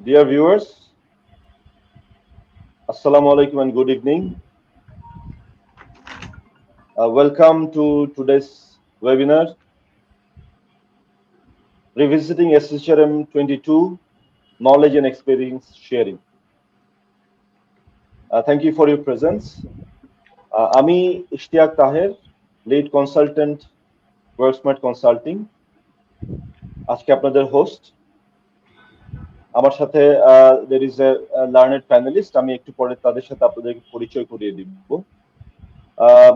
Dear viewers, Assalamu alaikum and good evening. Welcome to today's webinar, Revisiting SHRM 22, Knowledge and Experience Sharing. Thank you for your presence. Ami Ishtiaq Taher, Lead Consultant, WorkSMART Consulting. আজকে আপনাদের host আমার সাথে there is a learned panelist. আমি একটু পরে তাদের সাথে আপনাদেরকে পরিচয় করিয়ে দিব।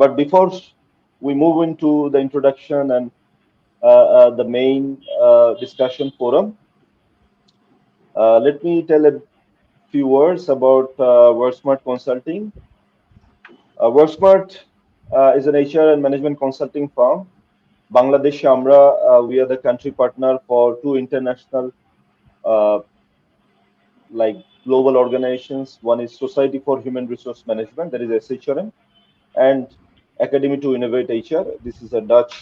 But before we move into the introduction and the main discussion forum, let me tell a few words about WorkSMART Consulting. WorkSMART is an HR and management consulting firm. Bangladesh Amra, we are the country partner for two international like global organizations. One is Society for Human Resource Management, that is SHRM, and Academy to Innovate HR. This is a Dutch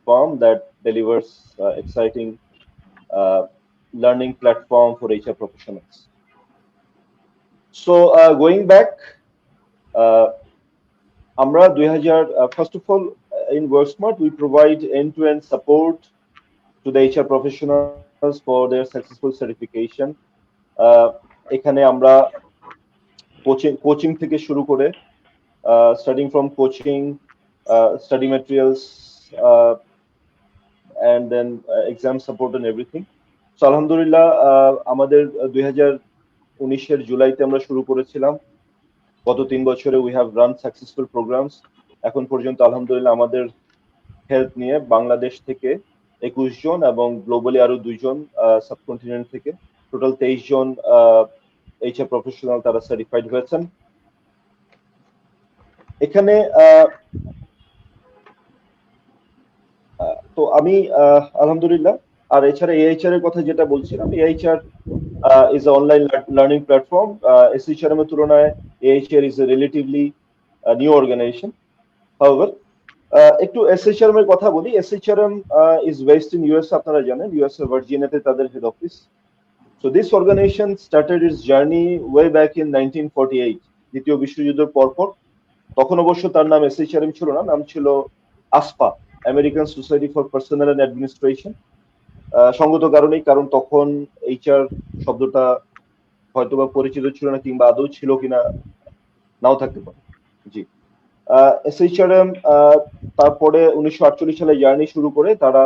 firm that delivers exciting learning platform for HR professionals. So going back, Amra 2000, first of all, in WorkSMART, we provide end-to-end support to the HR professionals for their successful certification. এখানে আমরা coaching থেকে শুরু করে starting from coaching, study materials, and then exam support and everything. So alhamdulillah, আমাদের 2019 জুলাইতে আমরা শুরু করেছিলাম। গত 3 বছরে we have run successful programs. এখন পর্যন্ত আলহামদুলিল্লাহ আমাদের হেল্প নিয়ে বাংলাদেশ থেকে 21 জন এবং গ্লোবালি আরো 2 জন সাবকন্টিনেন্ট থেকে টোটাল 23 জন HR প্রফেশনাল তারা সার্টিফাইড হয়েছেন। এখানে তো আমি আলহামদুলিল্লাহ আর এছাড়া AHR এর কথা যেটা বলছিলাম, AHR is an online learning platform. SHRM এর তুলনায় AHR is a relatively new organization. However, একটু SHRM এর কথা বলি। SHRM is based in US, আপনারা জানেন, US এর ভার্জিনিয়াতে তাদের head office. So this organization started its journey way back in 1948, দ্বিতীয় বিশ্বযুদ্ধের পরপর। তখন অবশ্য তার নাম SHRM ছিল না, নাম ছিল ASPA, American Society for Personnel and Administration. সঙ্গত কারণেই, কারণ তখন HR শব্দটা হয়তোবা পরিচিত ছিল না কিংবা আদৌ ছিল কিনা নাও থাকতে পারে। জি, SHRM তারপরে 1948 সালে জার্নি শুরু করে তারা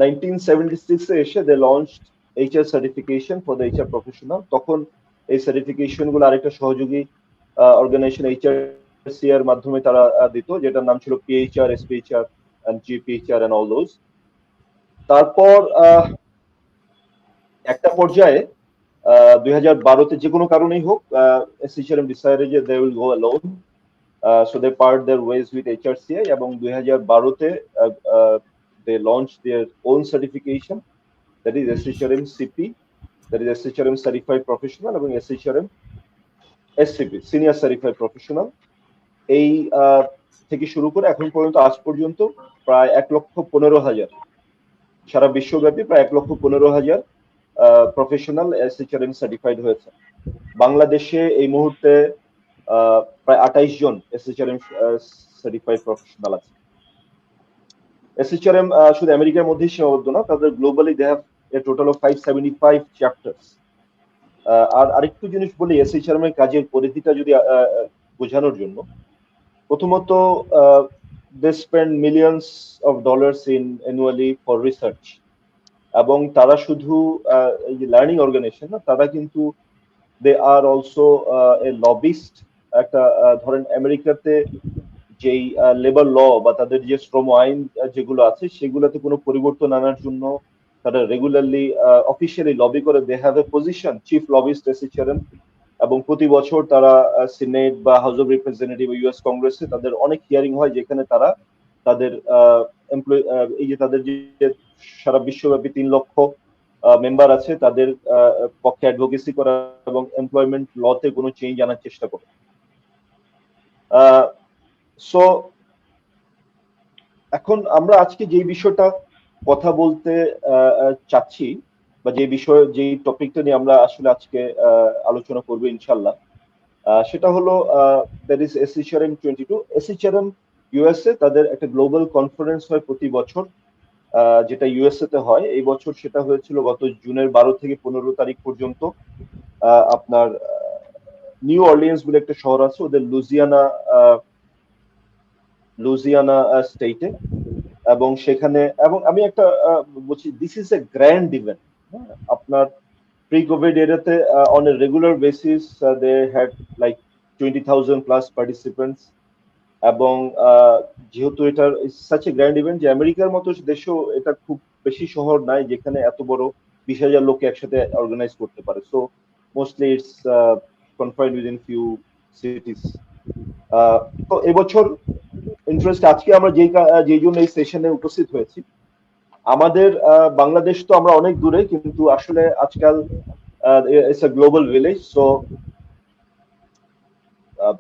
1976 এ এসে they launched HR certification for the HR professional. তখন এই সার্টিফিকেশন গুলো আরেকটা সহযোগী অর্গানাইজেশন HRC এর মাধ্যমে তারা দিত, যেটার নাম ছিল PHR, SPHR and GPHR and all those. তারপর একটা পর্যায়ে 2012-তে যে কোনো কারণেই হোক, SHRM decided যে they will go alone, so they part their ways with HRCI এবং 2012-তে they launched their own certification, that is SHRM CP, that is SHRM Certified Professional এবং SHRM SCP, Senior Certified Professional। এই থেকে শুরু করে এখন পর্যন্ত আজ পর্যন্ত প্রায় 1,15,000 সারা বিশ্বব্যাপী প্রায় 1,15,000 প্রফেশনাল SHRM সার্টিফাইড হয়েছে। বাংলাদেশে এই মুহূর্তে প্রায় 28 জন SHRM সার্টিফাইড প্রফেশনাল আছে। SHRM শুধু আমেরিকার মধ্যেই সীমাবদ্ধ না, তাদের globally they have a total of 575 chapters. আর আরেকটু জিনিস বলি SHRM এর কাজের পরিধিটা যদি বোঝানোর জন্য, প্রথমত they spend millions of dollars in annually for research, এবং তারা শুধু এই যে লার্নিং অর্গানাইজেশন না, তারা কিন্তু they are also a lobbyist। একটা ধরেন আমেরিকাতে যেই লেবার ল বা তাদের যে শ্রম আইন যেগুলো আছে সেগুলোতে কোনো পরিবর্তন আনার জন্য তারা রেগুলারলি অফিসিয়ালি লবি করে। They have a position chief lobbyist SHRM, এবং প্রতি বছর তারা সিনেট বা হাউস অফ রিপ্রেজেন্টেটিভ ইউএস কংগ্রেসে তাদের অনেক হিয়ারিং হয়, যেখানে তারা তাদের এমপ্লয় এই যে তাদের যে সারা বিশ্বব্যাপী 3 লক্ষ মেম্বার আছে তাদের পক্ষে অ্যাডভোকেসি করা এবং এমপ্লয়মেন্ট লতে কোনো চেঞ্জ আনার চেষ্টা করে। সো এখন আমরা আজকে যে বিষয়টা কথা বলতে চাচ্ছি বা যে বিষয় যেই টপিকটা নিয়ে আমরা আসলে আজকে আলোচনা করবো ইনশাল্লাহ, সেটা হলো that is SHRM 22। SHRM USA তাদের একটা গ্লোবাল কনফারেন্স হয় প্রতি বছর, যেটা ইউএসএ তে হয়। এই বছর সেটা হয়েছিল গত জুনের 12 থেকে 15 তারিখ পর্যন্ত। আপনার নিউ অর্লিয়েন্স বলে একটা শহর আছে ওদের লুজিয়ানা স্টেটে, এবং সেখানে, এবং আমি একটা বলছি, this is a grand event. আপনার প্রি কোভিড এরিয়াতে on a regular basis they had like 20,000 plus participants. এবং যেহেতু এটা সাচ এ গ্র্যান্ড ইভেন্ট, যে আমেরিকার মতো দেশেও এটা খুব বেশি শহর নাই যেখানে এত বড় 20,000 লোক একসাথে অর্গানাইজ করতে পারে। So mostly it's confined within few সিটিজ। তো এবছর ইন্টারেস্ট, আজকে আমরা যেই জন্য এই সেশনে উপস্থিত হয়েছি, আমাদের বাংলাদেশ তো আমরা অনেক দূরে, কিন্তু আসলে আজকাল it's a global village. So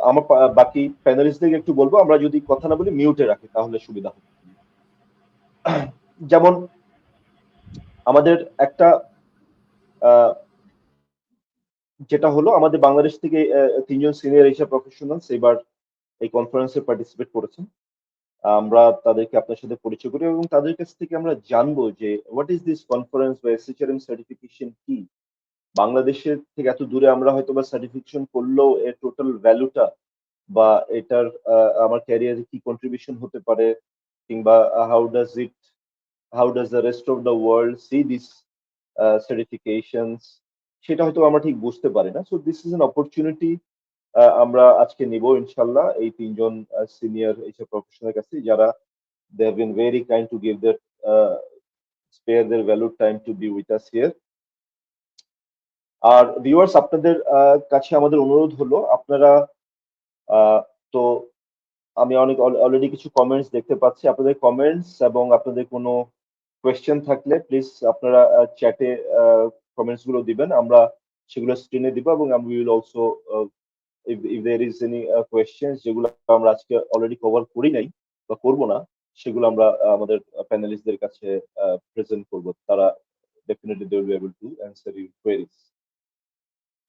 আমার বাকি প্যানেলিস্টদের একটু বলবো, আমরা যদি কথা না বলি মিউটে রাখি তাহলে সুবিধা হবে। যেমন আমাদের একটা যেটা হলো, আমাদের বাংলাদেশ থেকে 3জন সিনিয়র এইচআর প্রফেশনালস এবার এই কনফারেন্সে পার্টিসিপেট করেছেন। আমরা তাদেরকে আপনার সাথে পরিচয় করি এবং তাদের কাছ থেকে আমরা জানবো যে হোয়াট ইজ দিস কনফারেন্স বা SHRM সার্টিফিকেশন কি। বাংলাদেশের থেকে এত দূরে আমরা হয়তো বা সার্টিফিকেশন করলেও এর টোটাল ভ্যালুটা বা এটার আমার ক্যারিয়ারে কি কন্ট্রিবিউশন হতে পারে, কিংবা how does the rest of the world see this certifications, সেটা হয়তো আমরা ঠিক বুঝতে পারি না। So this is an opportunity আমরা আজকে নিব ইনশাল্লাহ এই 3জন সিনিয়র এইসব প্রফেশনাল কাছে, যারা they have been very kind to give their spare their valued time to be with us here. আর ভিউয়ার্স, আপনাদের কাছে আমাদের অনুরোধ হলো, আপনারা তো আমি অনেক অলরেডি কিছু কমেন্টস দেখতে পাচ্ছি। আপনাদের কমেন্টস এবং আপনাদের কোনো কোয়েশ্চেন থাকলে প্লিজ আপনারা চ্যাটে কমেন্টস গুলো দিবেন, আমরা সেগুলো স্ক্রিনে দিব, এবং আমি will also if there is any questions যেগুলো আমরা আজকে অলরেডি কভার করি নাই বা করব না, সেগুলো আমরা আমাদের প্যানেলিস্টদের কাছে প্রেজেন্ট করব। তারা definitely they will be able to answer your queries.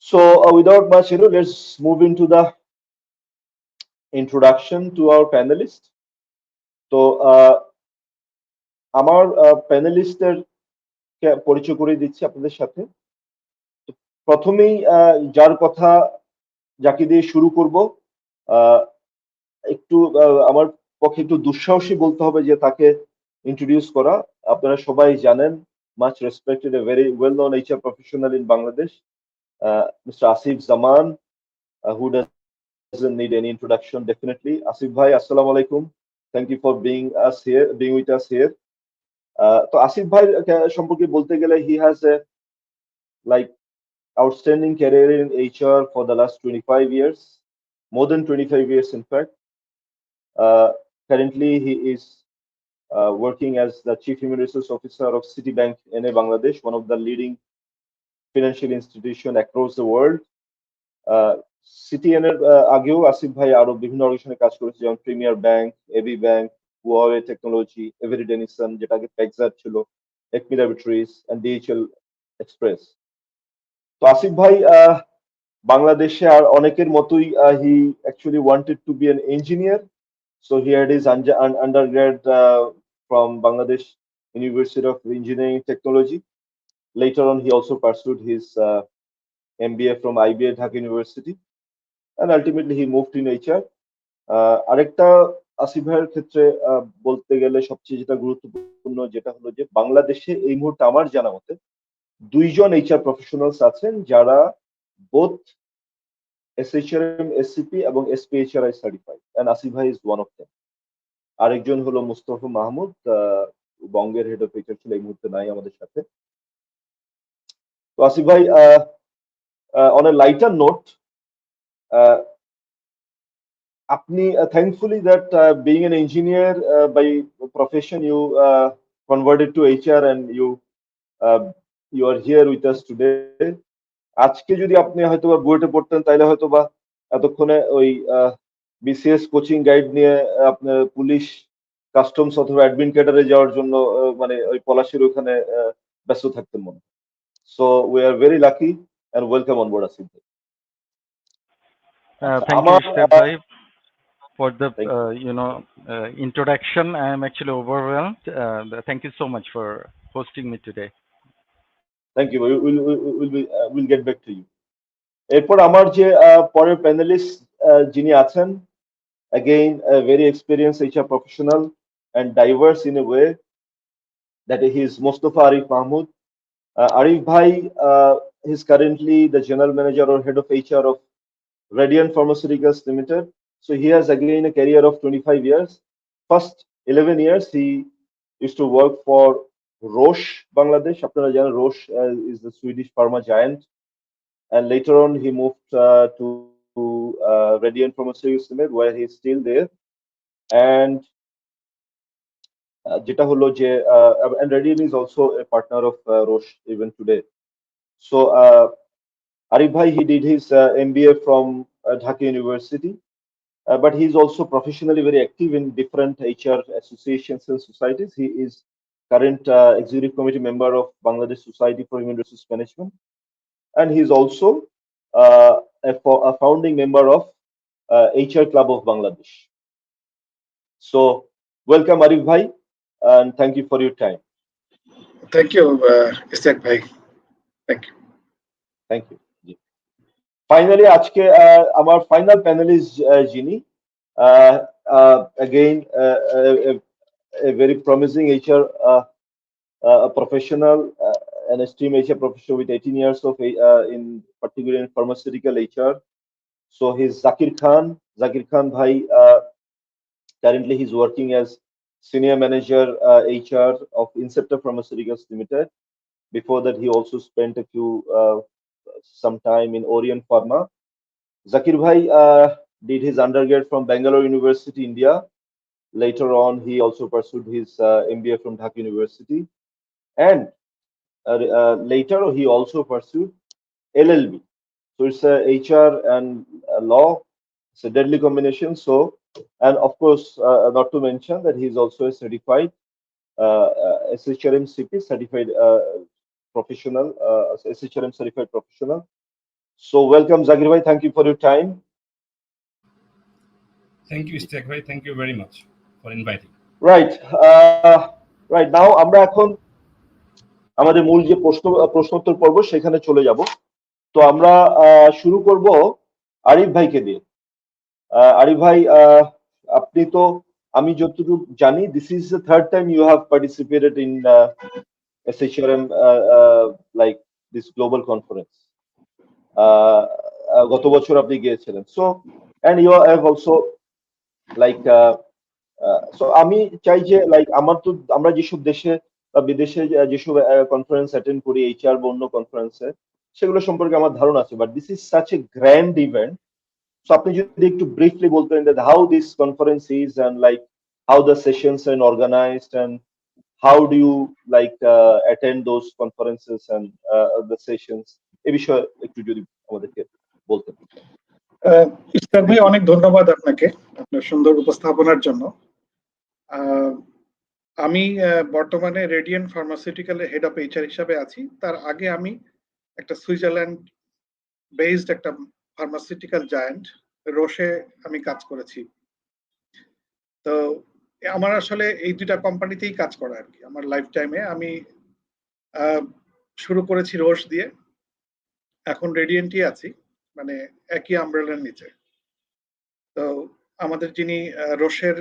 So without much ado, let's move into the introduction to our panelists. তো আমার প্যানেলিস্টের পরিচয় করে দিচ্ছি আপনাদের সাথে। প্রথমেই যার কথা, যাকে দিয়ে শুরু করব, একটু আমার পক্ষে একটু দুঃসাহসী বলতে হবে যে তাকে ইন্ট্রোডিউস করা। আপনারা সবাই জানেন, much respected, a very well known HR professional in Bangladesh, mister Asif Zaman, who doesn't need any introduction definitely. Asif bhai, assalamu alaikum. Thank you for being with us here. তো আসিফ ভাই সম্পর্কে বলতে গেলে, he has a like outstanding career in HR for the last 25 years, more than 25 years in fact. Currently he is working as the Chief Human Resource Officer of Citibank NA Bangladesh, one of the leading financial institutions across the world. CTN এর আগেও আসিফ ভাই আরো বিভিন্ন অর্গানাইজেশনে কাজ করেছে, যেমন Premier Bank, AB Bank, Huawei Technology, Avery Dennison যেটা আগে পেক্সার ছিল, Acme Laboratories and DHL Express. তো আসিফ ভাই বাংলাদেশে আর অনেকের মতোই he actually wanted to be an engineer. So he had his undergrad from Bangladesh University of Engineering and Technology. Later on, he also pursued his MBA from IBA Dhaka University, and ultimately he moved in HR. আরেকটা আসিফ ভাইয়ের ক্ষেত্রে বলতে গেলে সবচেয়ে যেটা গুরুত্বপূর্ণ, যেটা হলো যে বাংলাদেশে এই মুহূর্তে আমার জানা মতে 2জন HR প্রফেশনালস আছেন যারা বোথ SHRM SCP এবং SPHRI সার্টিফাইড, এন্ড আসিফ ভাই ইজ ওয়ান অফ দেম। আরেকজন হলো মুস্তফা মাহমুদ, বঙ্গের হেড অফ এইচআর ছিল, এই মুহূর্তে নাই আমাদের সাথে। তো আসিফ ভাই, অন এ লাইটার নোট, আপনি thankfully that being an engineer by profession, you converted to HR and you are here with us today. আজকে যদি আপনি হয়তো বা বুয়েটে পড়তেন তাহলে হয়তো বা এতক্ষণে ওই বিসিএস কোচিং গাইড নিয়ে আপনার পুলিশ, কাস্টমস অথবা অ্যাডমিন ক্যাডারে যাওয়ার জন্য মানে ওই পলাশির ওখানে ব্যস্ত থাকতেন মনে হয়। So we are very lucky and welcome on board, Asif. Thank you, আমার Ishaq bhai, for the thank you. introduction. I am actually overwhelmed. Thank you so much for hosting me today. Thank you. We'll get back to you. এরপর আমার যে পরের panelist যিনি আছেন, again a very experienced HR professional and diverse in a way, that he is Mustafa Arif Mahmood. Arif Bhai is currently the general manager or head of HR of Radiant Pharmaceuticals Limited. So he has again a career of 25 years. First 11 years he used to work for Roche Bangladesh. আপনারা জানেন Roche is the Swedish pharma giant, and later on he moved to Radiant Pharmaceuticals Limited, where he is still there. And যেটা হলো যে and Radiant is also a partner of Roche even today. So Arif Bhai, he did his MBA from Dhaka University. But he's also professionally very active in different HR associations and societies. He is current executive committee member of Bangladesh Society for Human Resource Management, and he's also a founding member of HR Club of Bangladesh. So, welcome Arif Bhai, and thank you for your time. Thank you, Ishaq bhai. Thank you. Thank you. Finally, আজকে আমার final panelist যিনি again a very promising HR professional, an esteemed HR professional with 18 years of in particular in pharmaceutical HR. So he's Zakir Khan. Zakir Khan bhai, currently he's working as senior manager HR of Inceptor Pharmaceuticals Limited. Before that, he also spent some time in Orient Pharma. Zakir bhai did his undergrad from Bangalore University, India. Later on, he also pursued his MBA from Dhaka University, and later he also pursued LLB. So it's a HR and law. It's a deadly combination. So, and of course, not to mention that he's also a certified SHRM CP certified professional, SHRM certified professional. So, welcome Zakir bhai. Thank you for your time. Thank you, Ishaq bhai. Thank you very much for inviting. Right. Right now আমরা এখন আমাদের মূল যে প্রশ্নোত্তর পর্ব সেখানে চলে যাব। তো আমরা শুরু করব আরিফ ভাইকে দিয়ে। আরিফ ভাই, আপনি তো, আমি যতটুকু জানি, this is the third time you have participated in SHRM like this global conference. গত বছর আপনি গিয়েছিলেন। So and you have also like so আমি চাই যে লাইক আমরা যেসব দেশে বা বিদেশে যেসব কনফারেন্স অ্যাটেন্ড করি HR বা অন্য কনফারেন্সে, সেগুলো সম্পর্কে আমার ধারণা আছে, but this is such a grand event. So আপনি যদি একটু ব্রিফলি বলতেন that how this conference is and like how the sessions are organized and how do you like attend those conferences and the sessions, এই বিষয়ে একটু যদি আমাদেরকে বলতেন। ইশতাক ভাই, অনেক ধন্যবাদ আপনাকে আপনার সুন্দর উপস্থাপনার জন্য। আমি বর্তমানে রেডিয়েন্ট ফার্মাসিউটিক্যালের হেড অফ HR হিসাবে আছি। তার আগে আমি একটা সুইজারল্যান্ড বেসড একটা ফার্মাসিউটিক্যাল জায়ান্ট রোশে আমি কাজ করেছি। তো আমার আসলে এই দুইটা কোম্পানিতেই কাজ করা আর কি আমার লাইফ টাইমে। আমি শুরু করেছি রোশ দিয়ে, এখন রেডিয়েন্টই আছি, মানে একই আমব্রেলার নিচে। তো আমাদের যিনি রোশের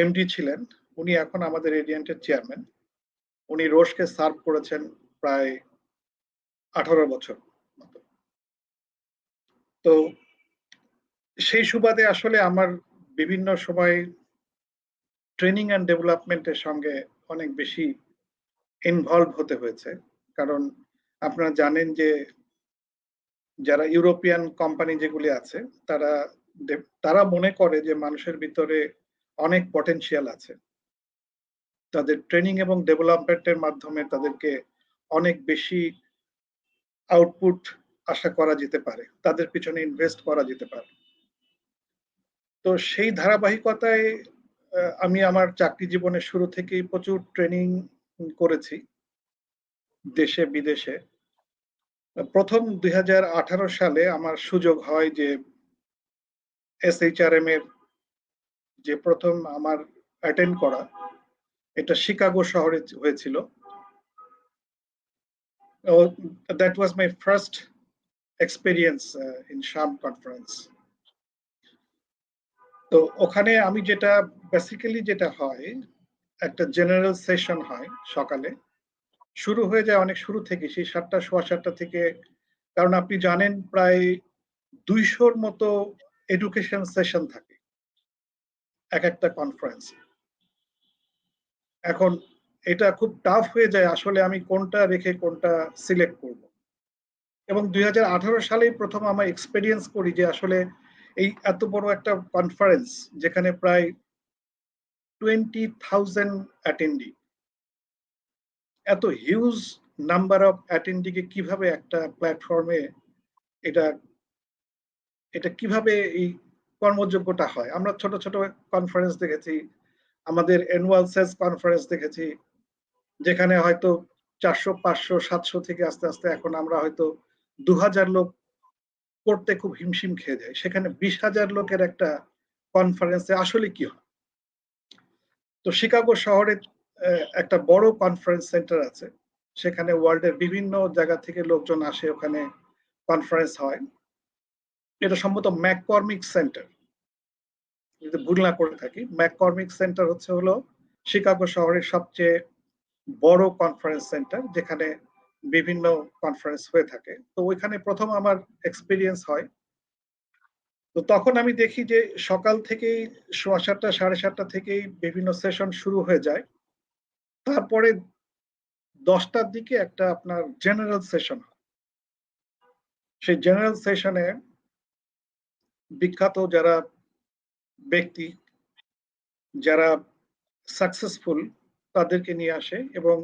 এমডি ছিলেন, উনি এখন আমাদের রেডিয়েন্টের চেয়ারম্যান। উনি রোশকে সার্ভ করেছেন প্রায় 18 বছর। তো সেই সুবাদে আসলে আমার বিভিন্ন সময় ট্রেনিং অ্যান্ড ডেভেলপমেন্টের সঙ্গে অনেক বেশি ইনভলভ হতে হয়েছে। কারণ আপনারা জানেন যে যারা ইউরোপিয়ান কোম্পানি যেগুলি আছে, তারা মনে করে যে মানুষের ভিতরে অনেক পটেনশিয়াল আছে, তাদের ট্রেনিং এবং ডেভেলপমেন্টের মাধ্যমে তাদেরকে অনেক বেশি আউটপুট আশা করা যেতে পারে, তাদের পিছনে ইনভেস্ট করা যেতে পারে। তো সেই ধারাবাহিকতায় আমি আমার চাকরি জীবনের শুরু থেকেই প্রচুর ট্রেনিং করেছি। দেশে বিদেশে। প্রথম 2018 সালে আমার সুযোগ হয় যে SHRM এর যে প্রথম আমার অ্যাটেন্ড করা, এটা শিকাগো শহরে হয়েছিল। That was my first experience in SHRM conference. তো ওখানে আমি যেটা বেসিক্যালি যেটা হয়, একটা জেনারেল সেশন হয় সকালে, শুরু হয়ে যায় অনেক শুরু থেকে, সেই 7টা সোয়া 7টা থেকে। কারণ আপনি জানেন প্রায় 200-র মতো এডুকেশন সেশন থাকে এক একটা কনফারেন্স। এখন এটা খুব টাফ হয়ে যায় আসলে আমি কোনটা রেখে কোনটা সিলেক্ট করব। এবং 2018 সালেই প্রথম আমার এক্সপেরিয়েন্স করি যে আসলে এই এত বড় একটা কনফারেন্স যেখানে প্রায় 20,000 অ্যাটেন্ডি, এত হিউজ নাম্বার অফ অ্যাটেন্ডিকে কিভাবে একটা প্ল্যাটফর্মে এটা এটা কিভাবে এই কর্মযোগ্যটা হয়। আমরা ছোট ছোট কনফারেন্স দেখেছি, আমাদের অ্যানুয়াল সেলস কনফারেন্স দেখেছি, যেখানে হয়তো 400, 500, 700 থেকে আস্তে আস্তে এখন আমরা হয়তো 2000 লোক করতে খুব হিমশিম খেয়ে যায়। সেখানে 20,000 লোকের একটা কনফারেন্সে আসলে কি হয়। তো শিকাগো শহরে একটা বড় কনফারেন্স সেন্টার আছে, সেখানে ওয়ার্ল্ডের বিভিন্ন জায়গা থেকে লোকজন আসে, ওখানে কনফারেন্স হয়। এটা সম্ভবত ম্যাককর্মিক সেন্টার, যদি ভুল না করে থাকি। ম্যাককর্মিক সেন্টার হলো শিকাগো শহরের সবচেয়ে বড় কনফারেন্স সেন্টার, যেখানে বিভিন্ন কনফারেন্স হয়ে থাকে। তো ওইখানে প্রথম আমার এক্সপিরিয়েন্স হয়। তো তখন আমি দেখি যে সকাল থেকেই সোয়া 7টা 7:30 থেকেই বিভিন্ন সেশন শুরু হয়ে যায়। তারপরে 10টার দিকে একটা আপনার জেনারেল সেশন হয়। সেই জেনারেল সেশনে বিখ্যাত যারা ব্যক্তি, যারা সাকসেসফুল, তাদেরকে নিয়ে আসে এবং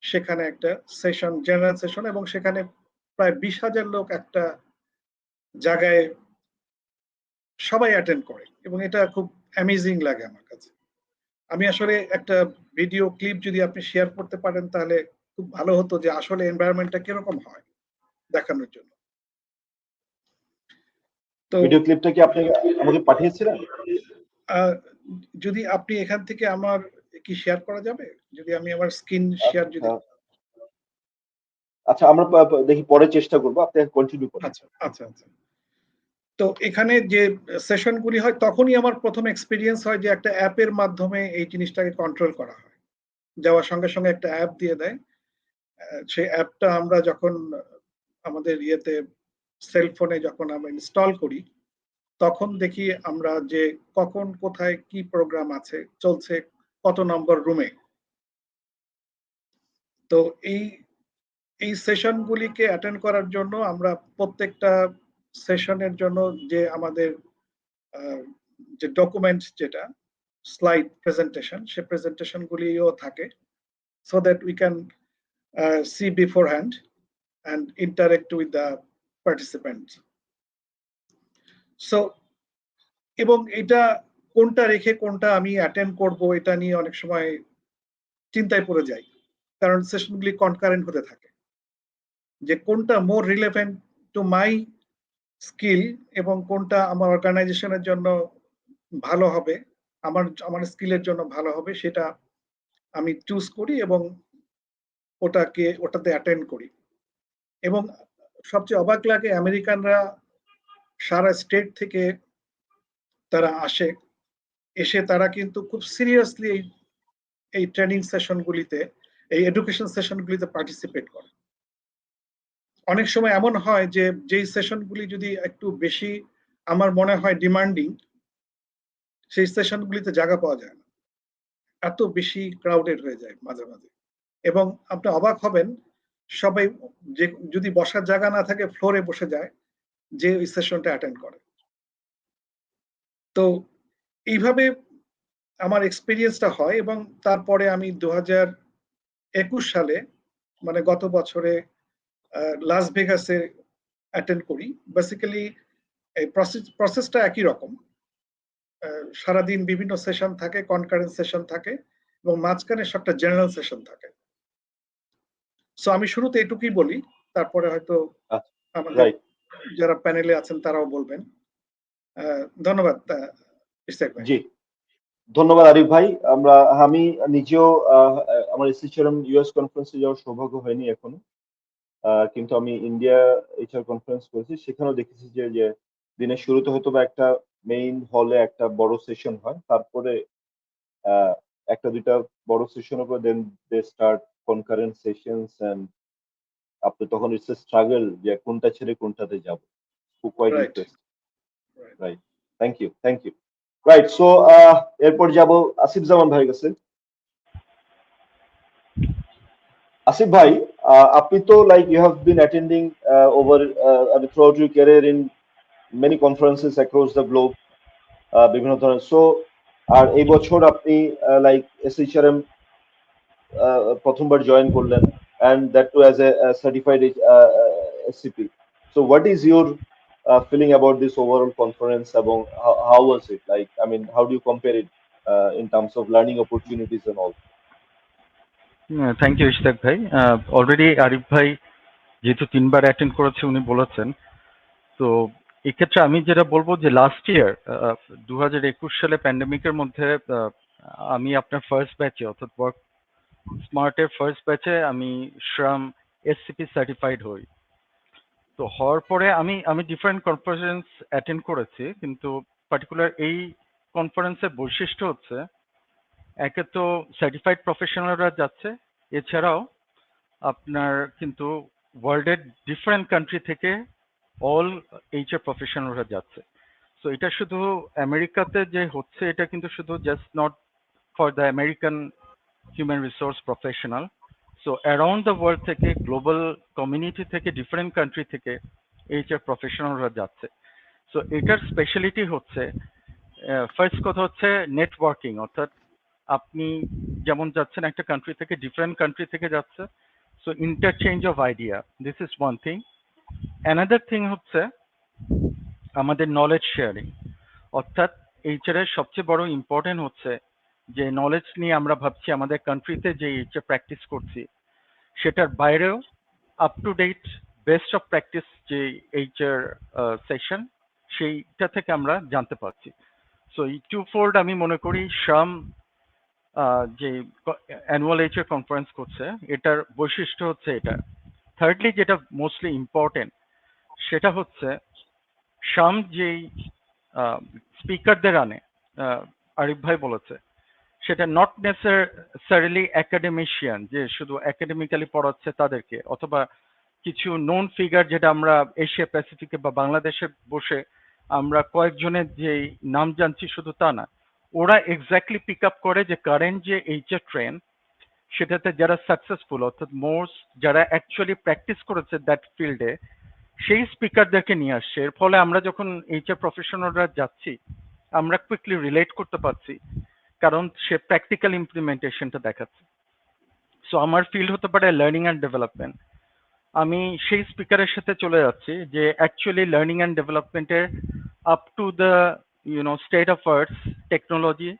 সেখানে একটা সেশন, জেনারেল সেশন, এবং সেখানে প্রায় 20,000 লোক একটা জায়গায় সবাই অ্যাটেন্ড করে এবং এটা খুব অ্যামেজিং লাগে আমার কাছে। আমি আসলে একটা ভিডিও ক্লিপ যদি আপনি শেয়ার করতে পারেন তাহলে খুব ভালো হতো, যে আসলে এনভায়রনমেন্টটা কিরকম হয় দেখানোর জন্য। তো ভিডিও ক্লিপটা কি আপনি আমাকে পাঠিয়েছিলেন? যদি আপনি এখান থেকে আমার কি শেয়ার করা যাবে, যদি আমি আমার স্ক্রিন শেয়ার যদি। আচ্ছা, আমরা দেখি পরে চেষ্টা করবো, আপনি কন্টিনিউ করুন। আচ্ছা আচ্ছা আচ্ছা। তো এখানে যে সেশনগুলি হয় তখনই আমার প্রথম এক্সপিরিয়েন্স হয় যে একটা অ্যাপের মাধ্যমে এই জিনিসটাকে কন্ট্রোল করা হয়। যাওয়ার সঙ্গে সঙ্গে একটা অ্যাপ দিয়ে দেয়। সেই অ্যাপটা আমরা যখন আমাদের ইয়েতে সেলফোনে যখন আমরা ইনস্টল করি, তখন দেখি আমরা যে কখন কোথায় কি প্রোগ্রাম আছে চলছে, কত নম্বর রুমে। তো এই সেশনগুলিকে অ্যাটেন্ড করার জন্য আমরা প্রত্যেকটা সেশনের জন্য যে আমাদের যে ডকুমেন্টস, যেটা স্লাইড প্রেজেন্টেশন, সে প্রেজেন্টেশনগুলিও থাকে, so that we can see beforehand and interact with the participants. So এবং এটা কোনটা রেখে কোনটা আমি অ্যাটেন্ড করব, এটা নিয়ে অনেক সময় চিন্তায় পড়ে যাই, কারণ সেশনগুলি কনকারেন্ট হতে থাকে, যে কোনটা মোর রিলেভেন্ট টু মাই স্কিল এবং কোনটা আমার অর্গানাইজেশনের জন্য ভালো হবে, আমার স্কিলের জন্য ভালো হবে, সেটা আমি চুজ করি এবং ওটাতে অ্যাটেন্ড করি। এবং সবচেয়ে অবাক লাগে, আমেরিকানরা সারা স্টেট থেকে তারা এসে তারা কিন্তু খুব সিরিয়াসলি এই ট্রেনিং সেশনগুলিতে, এই এডুকেশন সেশনগুলিতে পার্টিসিপেট করে। অনেক সময় এমন হয় যে যেই সেশনগুলি যদি একটু বেশি আমার মনে হয় ডিমান্ডিং, সেই সেশনগুলিতে জায়গা পাওয়া যায় না, এত বেশি ক্রাউডেড হয়ে যায় মাঝে মাঝে। এবং আপনি অবাক হবেন, সবাই যে যদি বসার জায়গা না থাকে ফ্লোরে বসে যায় যে ওই সেশনটা অ্যাটেন্ড করে। তো এইভাবে আমার এক্সপিরিয়েন্সটা হয় এবং তারপরে আমি 2021 সালে, মানে গত বছরে, লাস ভেগাসে অ্যাটেন্ড করি। বেসিক্যালি এই প্রসেসটা একই রকম। সারাদিন বিভিন্ন সেশন থাকে, কনকারেন্ট সেশন থাকে এবং মাঝখানে সবটা জেনারেল সেশন থাকে। সো আমি শুরুতে এটুকুই বলি, তারপরে হয়তো আমাদের রাইট যারা প্যানেলে আছেন তারাও বলবেন। ধন্যবাদ ইশতিয়াক ভাই। জি ধন্যবাদ আরিফ ভাই। আমি নিজেও আমার SHRM US কনফারেন্সে যাওয়ার সৌভাগ্য হয়নি এখনো, কিন্তু আমি ইন্ডিয়া HR কনফারেন্স করেছি, সেখানেও দেখেছি যে দিনের শুরুতে হয়তো বা একটা মেইন হলে একটা বড় সেশন হয়, তারপরে একটা দুইটা বড় সেশনের পর দেন they start concurrent sessions and আপনি তখন ইটস এ স্ট্রাগল যে কোনটা ছেড়ে কোনটাতে যাব। Quite Right. Interesting. Right, thank you. Right, so এরপর যাব আসিফ জামান ভাই কাছে। আসিফ ভাই, আপনি তো like you have been attending over throughout your career in many conferences across the globe, বিভিন্ন ধরনের। সো আর এই বছর আপনি লাইক SHRM প্রথমবার জয়েন করলেন, and that too as a certified SCP. So what is your feeling about this overall conference, এবং how was it like? I mean, how do you compare it in terms of learning opportunities and all? Thank you Ishtiaq ভাই। Already Arif ভাই যেহেতু 3বার attend করেছে উনি বলেছেন, তো এক্ষেত্রে আমি যেটা বলবো যে লাস্ট ইয়ার 2021 সালে প্যান্ডেমিকের মধ্যে আমি আপনার ফার্স্ট ব্যাচে অর্থাৎ ওয়ার্ক স্মার্টের ফার্স্ট ব্যাচে আমি শ্রাম SCP সার্টিফাইড হই। তো হওয়ার পরে আমি ডিফারেন্ট কনফারেন্স অ্যাটেন্ড করেছি, কিন্তু পার্টিকুলার এই কনফারেন্সের বৈশিষ্ট্য হচ্ছে একে তো সার্টিফাইড প্রফেশনালরা যাচ্ছে, এছাড়াও আপনার কিন্তু ওয়ার্ল্ডের ডিফারেন্ট কান্ট্রি থেকে অল HR প্রফেশনালরা যাচ্ছে। সো এটা শুধু আমেরিকাতে যে হচ্ছে এটা কিন্তু শুধু just not for the American human resource professional. So around the world থেকে গ্লোবাল কমিউনিটি থেকে ডিফারেন্ট কান্ট্রি থেকে HR প্রফেশনালরা যাচ্ছে। সো এটার স্পেশালিটি হচ্ছে ফার্স্ট কথা হচ্ছে নেটওয়ার্কিং, অর্থাৎ আপনি যেমন যাচ্ছেন একটা কান্ট্রি থেকে ডিফারেন্ট কান্ট্রি থেকে যাচ্ছে, so interchange of idea, this is one thing. Another thing হচ্ছে আমাদের নলেজ শেয়ারিং, অর্থাৎ HR এর সবচেয়ে বড় ইম্পর্টেন্ট হচ্ছে যে নলেজ নিয়ে আমরা ভাবছি আমাদের কান্ট্রিতে যে HR প্র্যাকটিস করছি সেটার বাইরেও up to date best of practice যে HR সেশন সেইটা থেকে আমরা জানতে পারছি। সো এই টু ফোল্ড আমি মনে করি শ্রম যে অ্যানুয়াল HR কনফারেন্স করছে এটার বৈশিষ্ট্য হচ্ছে এটা। থার্ডলি যেটা মোস্টলি ইম্পর্টেন্ট সেটা হচ্ছে শ্রম যেই স্পিকারদের আনে, আরিফ ভাই বলেছে, সেটা নট নেসেসারিলি একাডেমিশিয়ান যে শুধু একাডেমিক্যালি পড়াচ্ছে তাদেরকে, অথবা কিছু নোন ফিগার যেটা আমরা এশিয়া প্যাসিফিকে বা বাংলাদেশে বসে আমরা কয়েকজনের যে নাম জানছি শুধু তা না, ওরা এক্স্যাক্টলি পিক আপ করে যে কারেন্ট যে HR ট্রেন সেটাতে যারা সাকসেসফুল অর্থাৎ মোস্ট যারা অ্যাকচুয়ালি প্র্যাকটিস করেছে দ্যাট ফিল্ডে সেই স্পিকারদেরকে নিয়ে আসছে। এর ফলে আমরা যখন HR প্রফেশনালরা যাচ্ছি আমরা কুইকলি রিলেট করতে পারছি, কারণ সে প্র্যাকটিক্যাল ইমপ্লিমেন্টেশনটা দেখাচ্ছে। সো আমার ফিল্ড হতে পারে লার্নিং অ্যান্ড ডেভেলপমেন্ট, আমি সেই স্পিকারের সাথে চলে যাচ্ছি যে অ্যাকচুয়ালি লার্নিং অ্যান্ড ডেভেলপমেন্টের up to the state of arts technology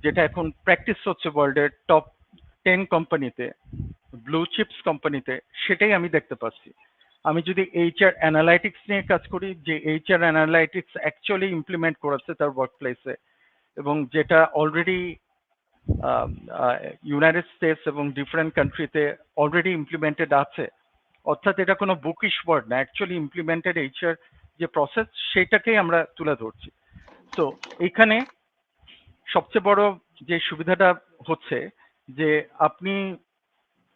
যেটা এখন প্র্যাকটিস হচ্ছে ওয়ার্ল্ডের টপ 10 কোম্পানিতে, ব্লু চিপস কোম্পানিতে, সেটাই আমি দেখতে পাচ্ছি। আমি যদি HR অ্যানালাইটিক্স নিয়ে কাজ করি, যে HR অ্যানালাইটিক্স অ্যাকচুয়ালি ইমপ্লিমেন্ট করেছে তার ওয়ার্ক প্লেসে এবং যেটা অলরেডি ইউনাইটেড স্টেটস এবং ডিফারেন্ট কান্ট্রিতে অলরেডি ইমপ্লিমেন্টেড আছে, অর্থাৎ এটা কোনো বুকিশ ওয়ার্ড না, অ্যাকচুয়ালি ইমপ্লিমেন্টেড HR যে প্রসেস সেটাকেই আমরা তুলে ধরছি। তো এখানে সবচেয়ে বড় যে সুবিধাটা হচ্ছে যে আপনি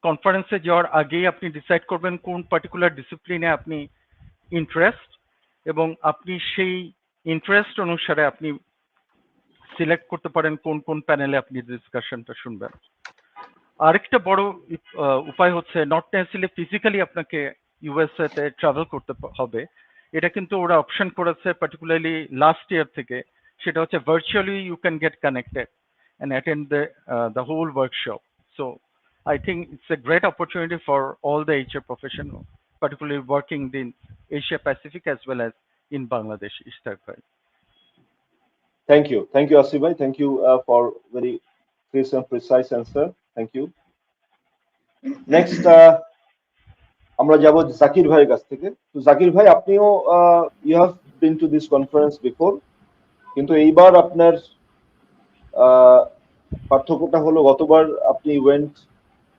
কনফারেন্সে যাওয়ার আগেই আপনি ডিসাইড করবেন কোন পার্টিকুলার ডিসিপ্লিনে আপনি ইন্টারেস্ট, এবং আপনি সেই ইন্টারেস্ট অনুসারে আপনি সিলেক্ট করতে পারেন কোন কোন প্যানেলে আপনি ডিসকাশনটা শুনবেন। আরেকটা বড় উপায় হচ্ছে নট নেসেসারিলি ফিজিক্যালি আপনাকে USA তে ট্রাভেল করতে হবে, এটা কিন্তু ওরা অপশন করেছে পার্টিকুলারলি লাস্ট ইয়ার থেকে, সেটা হচ্ছে virtually you can get connected and attend the whole workshop. So I think it's a great opportunity for all the HR professionals, particularly working in Asia Pacific as well as in Bangladesh. Ishtar bhai. Thank you Asif bhai, thank you for very crisp and precise answer. Thank you. Next আমরা যাব জাকির ভাইয়ের কাছ থেকে। তো জাকির ভাই, আপনিও you have been to this conference before, কিন্তু এইবার আপনার পার্থক্যটা হলো গতবার আপনি went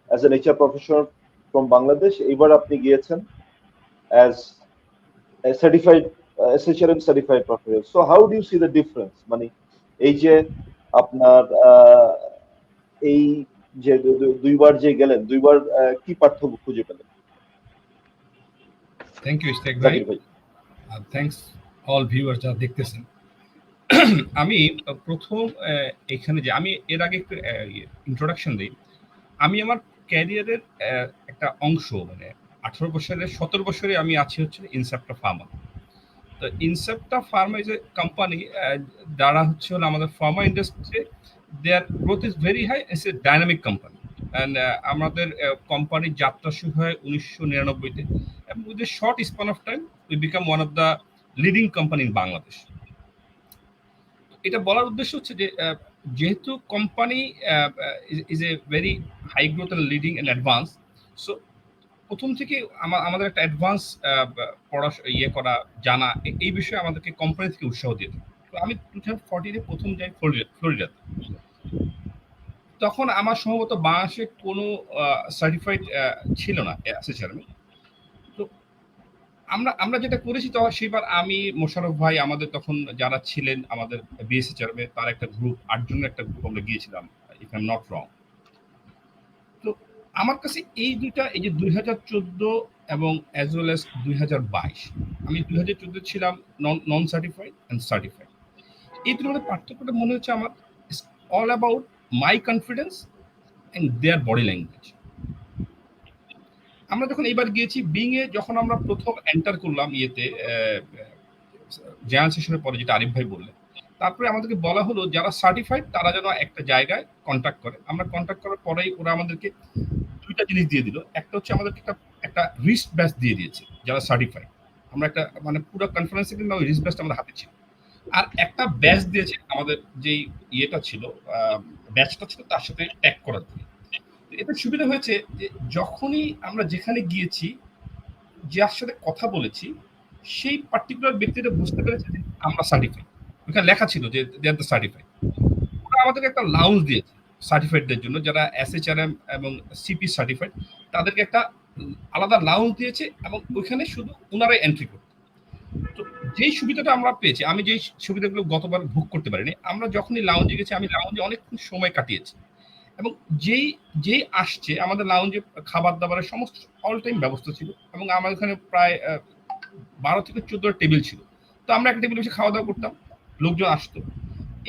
as an HR professional from Bangladesh, এইবার আপনি গিয়েছেন as certified SHRM certified professional. So how do you see the difference? মানে এই যে আপনার এই যে দুইবার যে গেলেন, দুইবার কি পার্থক্য খুঁজে পেলেন? থ্যাংক ইউ ইস্তেক ভাই, জাকির ভাই। থ্যাংকস অল ভিউয়ার্স যারা দেখতেছেন। আমি প্রথম এখানে যে আমি এর আগে একটু ইন্ট্রোডাকশন দিই। আমি আমার ক্যারিয়ারের একটা অংশ মানে 18 বছরের 17 বছরে আমি আছি হচ্ছে ইনসেপ্টা ফার্মা। তো Incepta pharma is a company যারা হচ্ছে হলো আমাদের pharma industry, there growth is very high, it's a dynamic company. And আমাদের কোম্পানির যাত্রা শুরু হয় 1999-তে, এবং with a short span of time we become one of the leading company in Bangladesh. এটা বলার উদ্দেশ্য হচ্ছে যে যেহেতু company is a very high growth and leading and advance, so প্রথম থেকে আমাদের একটা অ্যাডভান্স ইয়ে করা জানা এই বিষয়ে আমাদেরকে কোম্পানি থেকে উৎসাহ দিয়ে দেয়। তো আমি 2014-এ প্রথম যাই ফ্লোরিডাতে। তখন আমার সম্ভবত বাংলাদেশে কোনো সার্টিফাইড ছিল না SHRM। তো আমরা যেটা করেছি তখন সেবার আমি, মোশারফ ভাই, আমাদের তখন যারা ছিলেন আমাদের BSHRM তার একটা গ্রুপ, 8 জনের একটা গ্রুপ আমরা গিয়েছিলাম, if I am not wrong. তো আমার কাছে এই দুইটা, এই যে 2014 এবং অ্যাজ ওয়েল অ্যাজ 2022, আমি 2014 ছিলাম নন সার্টিফাইড অ্যান্ড সার্টিফাইড। এই দুটোর মধ্যে পার্থক্যটা মনে হচ্ছে আমার all about my confidence and there body language. আমরা যখন এইবার গিয়েছি বিং-এ, যখন আমরা প্রথম এন্টার করলাম ইয়েতে জেনারেল সেশনের পরে, যেটা আরিফ ভাই বললেন, তারপরে আমাদেরকে বলা হলো যারা সার্টিফাইড তারা যেন একটা জায়গায় কন্ট্যাক্ট করে। আমরা কন্ট্যাক্ট করার পরেই ওরা আমাদেরকে দুইটা জিনিস দিয়ে দিল। একটা হচ্ছে আমাদেরকে একটা রিস্ট ব্যাচ দিয়ে দিয়েছে যারা সার্টিফাইড। আমরা একটা মানে পুরো কনফারেন্সে কিন্তু ওই রিস্ট ব্যাচটা আমাদের হাতে ছিল। আর একটা ব্যাচ দিয়েছে আমাদের যেই ইয়েটা ছিল, ব্যাচটা ছিল তার সাথে ট্যাগ করার জন্য। এতে সুবিধা হয়েছে যে যখনই আমরা যেখানে গিয়েছি, যার সাথে কথা বলেছি, সেই পার্টিকুলার ব্যক্তিটা বুঝতে পেরেছে যে আমরা সার্টিফাইড। ওখানে লেখা ছিল যে দে আর দ্য সার্টিফাইড। ওরা আমাদেরকে একটা লাউঞ্জ দিয়েছে সার্টিফাইডদের জন্য, যারা SHRM এবং CP সার্টিফাইড, তাদেরকে একটা আলাদা লাউঞ্জ দিয়েছে, এবং ওইখানে শুধু ওনারাই এন্ট্রি করতে। তো যেই সুবিধাটা আমরা পেয়েছি, আমি যেই সুবিধাগুলো গতবার ভোগ করতে পারিনি, আমরা যখনই লাউঞ্জে গেছি, আমি লাউঞ্জে অনেকক্ষণ সময় কাটিয়েছি, এবং যেই আসছে আমাদের লাউঞ্জে খাবার দাবারের সমস্ত অল টাইম ব্যবস্থা ছিল, এবং আমার এখানে প্রায় 12 থেকে 14 টেবিল ছিল। তো আমরা একটা টেবিলে বসে খাওয়া দাওয়া করতাম, লোকজন আসতো,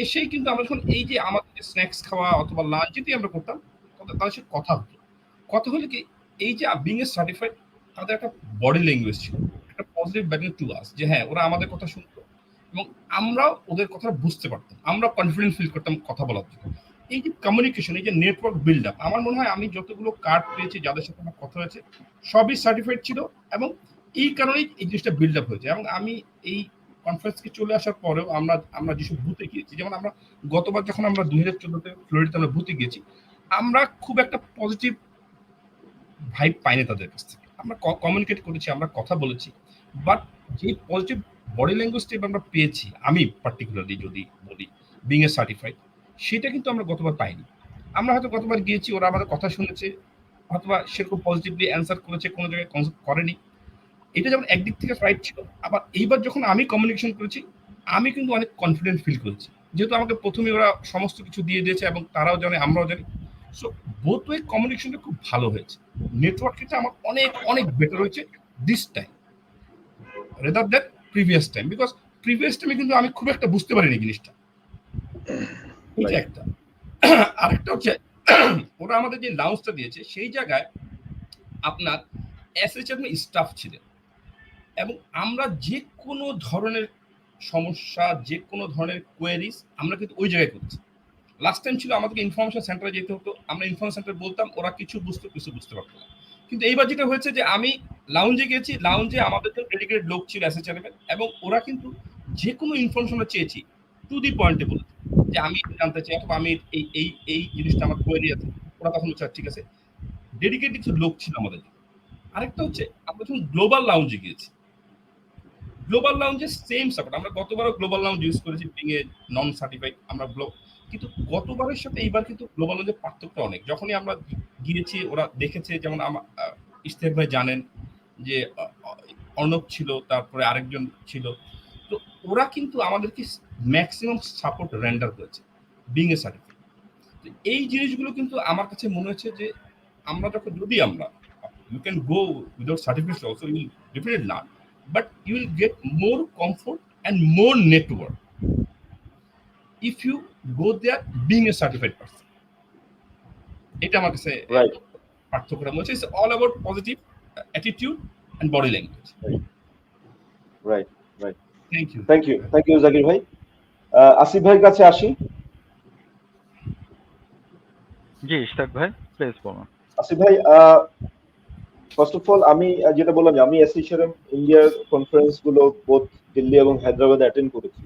এসেই কিন্তু আমরা যখন এই যে আমাদের স্ন্যাক্স খাওয়া অথবা লাঞ্চ যেটি আমরা করতাম, তাদের সাথে কথা হতো। কথা হলে কি, এই যে বিং এ সার্টিফাইড, তাদের একটা বডি ল্যাঙ্গুয়েজ ছিল, একটা পজিটিভ ব্যাটিং টু আস, যে হ্যাঁ ওরা আমাদের কথা শুনতো এবং আমরাও ওদের কথা বুঝতে পারতাম, আমরা কনফিডেন্ট ফিল করতাম কথা বলার জন্য। এই যে কমিউনিকেশন, এই যে নেটওয়ার্ক বিল্ড আপ, আমার মনে হয় আমি যতগুলো কার্ড পেয়েছি, যাদের সাথে আমার কথা হয়েছে, সবই সার্টিফাইড ছিল, এবং এই কারণেই এই জিনিসটা বিল্ড আপ হয়েছে। এবং আমি এই কনফারেন্সকে চলে আসার পরেও আমরা যেসব বুথে গিয়েছি, যেমন আমরা গতবার যখন আমরা 2014-তে ফ্লোরিডাতে আমরা বুথে গিয়েছি, আমরা খুব একটা পজিটিভ ভাইব পাইনি তাদের কাছ থেকে। আমরা কমিউনিকেট করেছি, আমরা কথা বলেছি, বাট যে পজিটিভ বডি ল্যাঙ্গুয়েজটা আমরা পেয়েছি, আমি পার্টিকুলারলি যদি বলি বিং এ সার্টিফাইড, সেটা কিন্তু আমরা গতবার পাইনি। আমরা হয়তো গতবার গিয়েছি, ওরা আমাদের কথা শুনেছে, অথবা সেরকম পজিটিভলি অ্যান্সার করেছে, কোনো জায়গায় করেনি। এটা যেমন একদিক থেকে রাইট ছিল, আবার এইবার যখন আমি কমিউনিকেশন করেছি, আমি কিন্তু অনেক কনফিডেন্ট ফিল করেছি, যেহেতু আমাকে প্রথমে ওরা সমস্ত কিছু দিয়ে দিয়েছে, এবং তারাও জানে, আমরাও জানি। সো বোথ ওয়ে কমিউনিকেশনটা খুব ভালো হয়েছে। নেটওয়ার্ক কিন্তু আমার অনেক অনেক বেটার হয়েছে this time rather than previous time, because previous টাইমে কিন্তু আমি খুব একটা বুঝতে পারিনি জিনিসটা। এটা একটা। আরেকটা হচ্ছে ওরা আমাদের যে লাউঞ্জটা দিয়েছে, সেই জায়গায় আপনার SHRM স্টাফ ছিলেন, এবং আমরা যে কোনো ধরনের সমস্যা, যে কোনো ধরনের কোয়েরিজ আমরা কিন্তু ওই জায়গায় করছি। লাস্ট টাইম ছিল আমাদেরকে ইনফরমেশন সেন্টারে যেতে হতো, আমরা ইনফরমেশন সেন্টারে বলতাম, ওরা কিছু বুঝতে পারতো না। কিন্তু এইবার যেটা হয়েছে যে আমি লাউঞ্জে গেছি, লাউঞ্জে আমাদের যে ডেডিকেটেড লোক ছিল SHRM, এবং ওরা কিন্তু যে কোনো ইনফরমেশন চেয়েছি টু দি পয়েন্টে বলেছে যে আমি জানতে চাই, অথবা আমি এই জিনিসটা আমার কোয়েরি আছে। ওরা তখন বলছে ঠিক আছে, ডেডিকেটেড কিছু লোক ছিল আমাদের। আরেকটা হচ্ছে আমরা যখন গ্লোবাল লাউঞ্জে গিয়েছি, গ্লোবাল লাউঞ্জে সেম সাপোর্ট। আমরা গতবারও গ্লোবাল লাউঞ্জ ইউজ করেছি বিং এ নন সার্টিফাইড আমরা কিন্তু গতবারের সাথে এইবার কিন্তু গ্লোবাল লাউঞ্জের পার্থক্য অনেক। যখনই আমরা গিয়েছি ওরা দেখেছে, যেমন ইশতিয়াক ভাই জানেন যে অর্ণব ছিল, তারপরে আরেকজন ছিল, তো ওরা কিন্তু আমাদেরকে ম্যাক্সিমাম সাপোর্ট রেন্ডার করেছে বিং এ সার্টিফাইড। তো এই জিনিসগুলো কিন্তু আমার কাছে মনে হচ্ছে যে আমরা যখন আমরা you can go without certification also, you will definitely learn, but you will get more comfort and more network if you go there being a certified person. এটা আমার কাছে পার্থক্যটা মনে হচ্ছে। It's all about positive attitude and body language. Right. Thank you Zakir ভাই। আসিফ ভাইয়ের কাছে আসি। জি ইশতাক ভাই, প্লিজ বলুন। আসিফ ভাই, ফার্স্ট অফ অল আমি যেটা বললাম যে আমি SHRM ইন্ডিয়ার কনফারেন্স গুলো বোথ দিল্লি এবং হায়দ্রাবাদে অ্যাটেন্ড করেছি,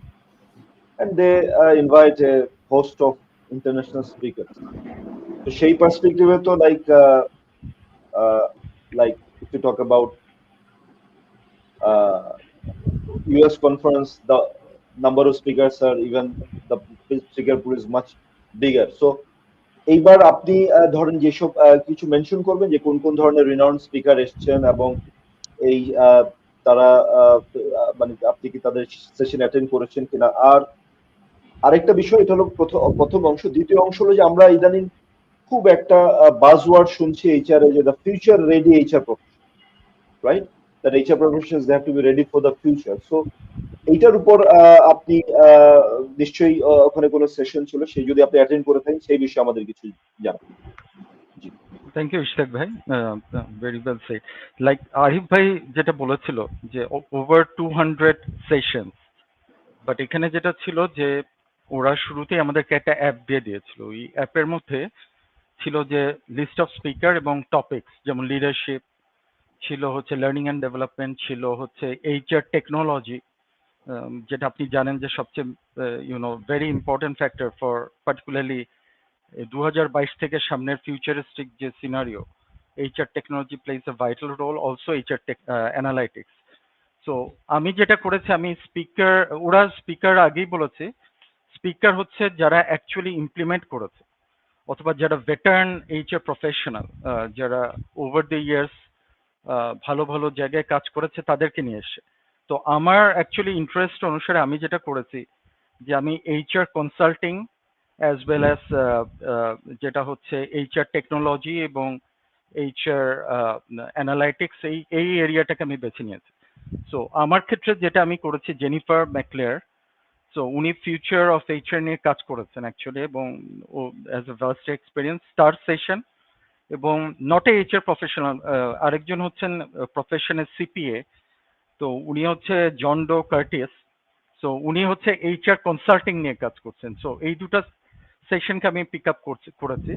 and they invite a host of international speakers. তো সেই পার্সপেক্টিভে তো like if you talk about US conference, the number of speakers are even the speaker pool is much bigger. So এইবার আপনি ধরেন যেসব কিছু মেনশন করবেন যে কোন কোন ধরনের রিনাউন্ড স্পিকার এসেছেন এবং এই তারা মানে আপনি কি তাদের সেশন অ্যাটেন্ড করেছেন কিনা। আর আরেকটা বিষয়, এটা হলো প্রথম অংশ। দ্বিতীয় অংশ হলো যে আমরা ইদানিং খুব একটা বাজওয়ার্ড শুনছি এইচআর এ, যে the future ready HR profession, right? That HR professionals they have to be ready for the future. So এইটার উপর আপনি নিশ্চয়ই ওখানে কোনো সেশন ছিল, সেই যদি আপনি অ্যাটেন্ড করে থাকেন সেই বিষয়ে আমাদের কিছু জানান। জি, থ্যাংক ইউ ইশতাক ভাই, very well said. Like Arif ভাই যেটা বলেছিল যে ওভার 200 সেশন, বাট এখানে যেটা ছিল যে ওরা শুরুতেই আমাদেরকে একটা অ্যাপ দিয়ে দিয়েছিল। ওই অ্যাপের মধ্যে ছিল যে লিস্ট অফ স্পিকার এবং টপিকস, যেমন লিডারশিপ ছিল, হচ্ছে লার্নিং অ্যান্ড ডেভেলপমেন্ট ছিল, হচ্ছে এইচআর টেকনোলজি, যেটা আপনি জানেন যে সবচেয়ে very important factor for particularly 2022 থেকে সামনের ফিউচারিস্টিক যে scenario, HR technology plays a vital role, also HR analytics. So আমি যেটা করেছি, আমি ওরা স্পিকার আগেই বলেছে, স্পিকার হচ্ছে যারা অ্যাকচুয়ালি ইমপ্লিমেন্ট করেছে অথবা যারা ভেটারান এইচআর প্রফেশনাল, যারা ওভার দ্য ইয়ার্স ভালো ভালো জায়গায় কাজ করেছে, তাদেরকে নিয়ে এসে। তো আমার অ্যাকচুয়ালি ইন্টারেস্ট অনুসারে আমি যেটা করেছি যে আমি HR consulting as well as যেটা হচ্ছে এইচআর টেকনোলজি এবং এইচআর অ্যানালাইটিক্স, এই এরিয়াটাকে আমি বেছে নিয়েছি। সো আমার ক্ষেত্রে যেটা আমি করেছি, জেনিফার ম্যাকলেয়ার, সো উনি ফিউচার অফ এইচআর নিয়ে কাজ করেছেন অ্যাকচুয়ালি, এবং ও has a vast experience star session, এবং নট এ এইচআর প্রফেশনাল, আরেকজন হচ্ছেন প্রফেশনের সিপিএ, তো উনি হচ্ছে জন ডো কার্টিস, সো উনি হচ্ছে এইচআর কনসাল্টিং নিয়ে কাজ করছেন। সো এই দুটা সেশনকে আমি পিক আপ করেছি।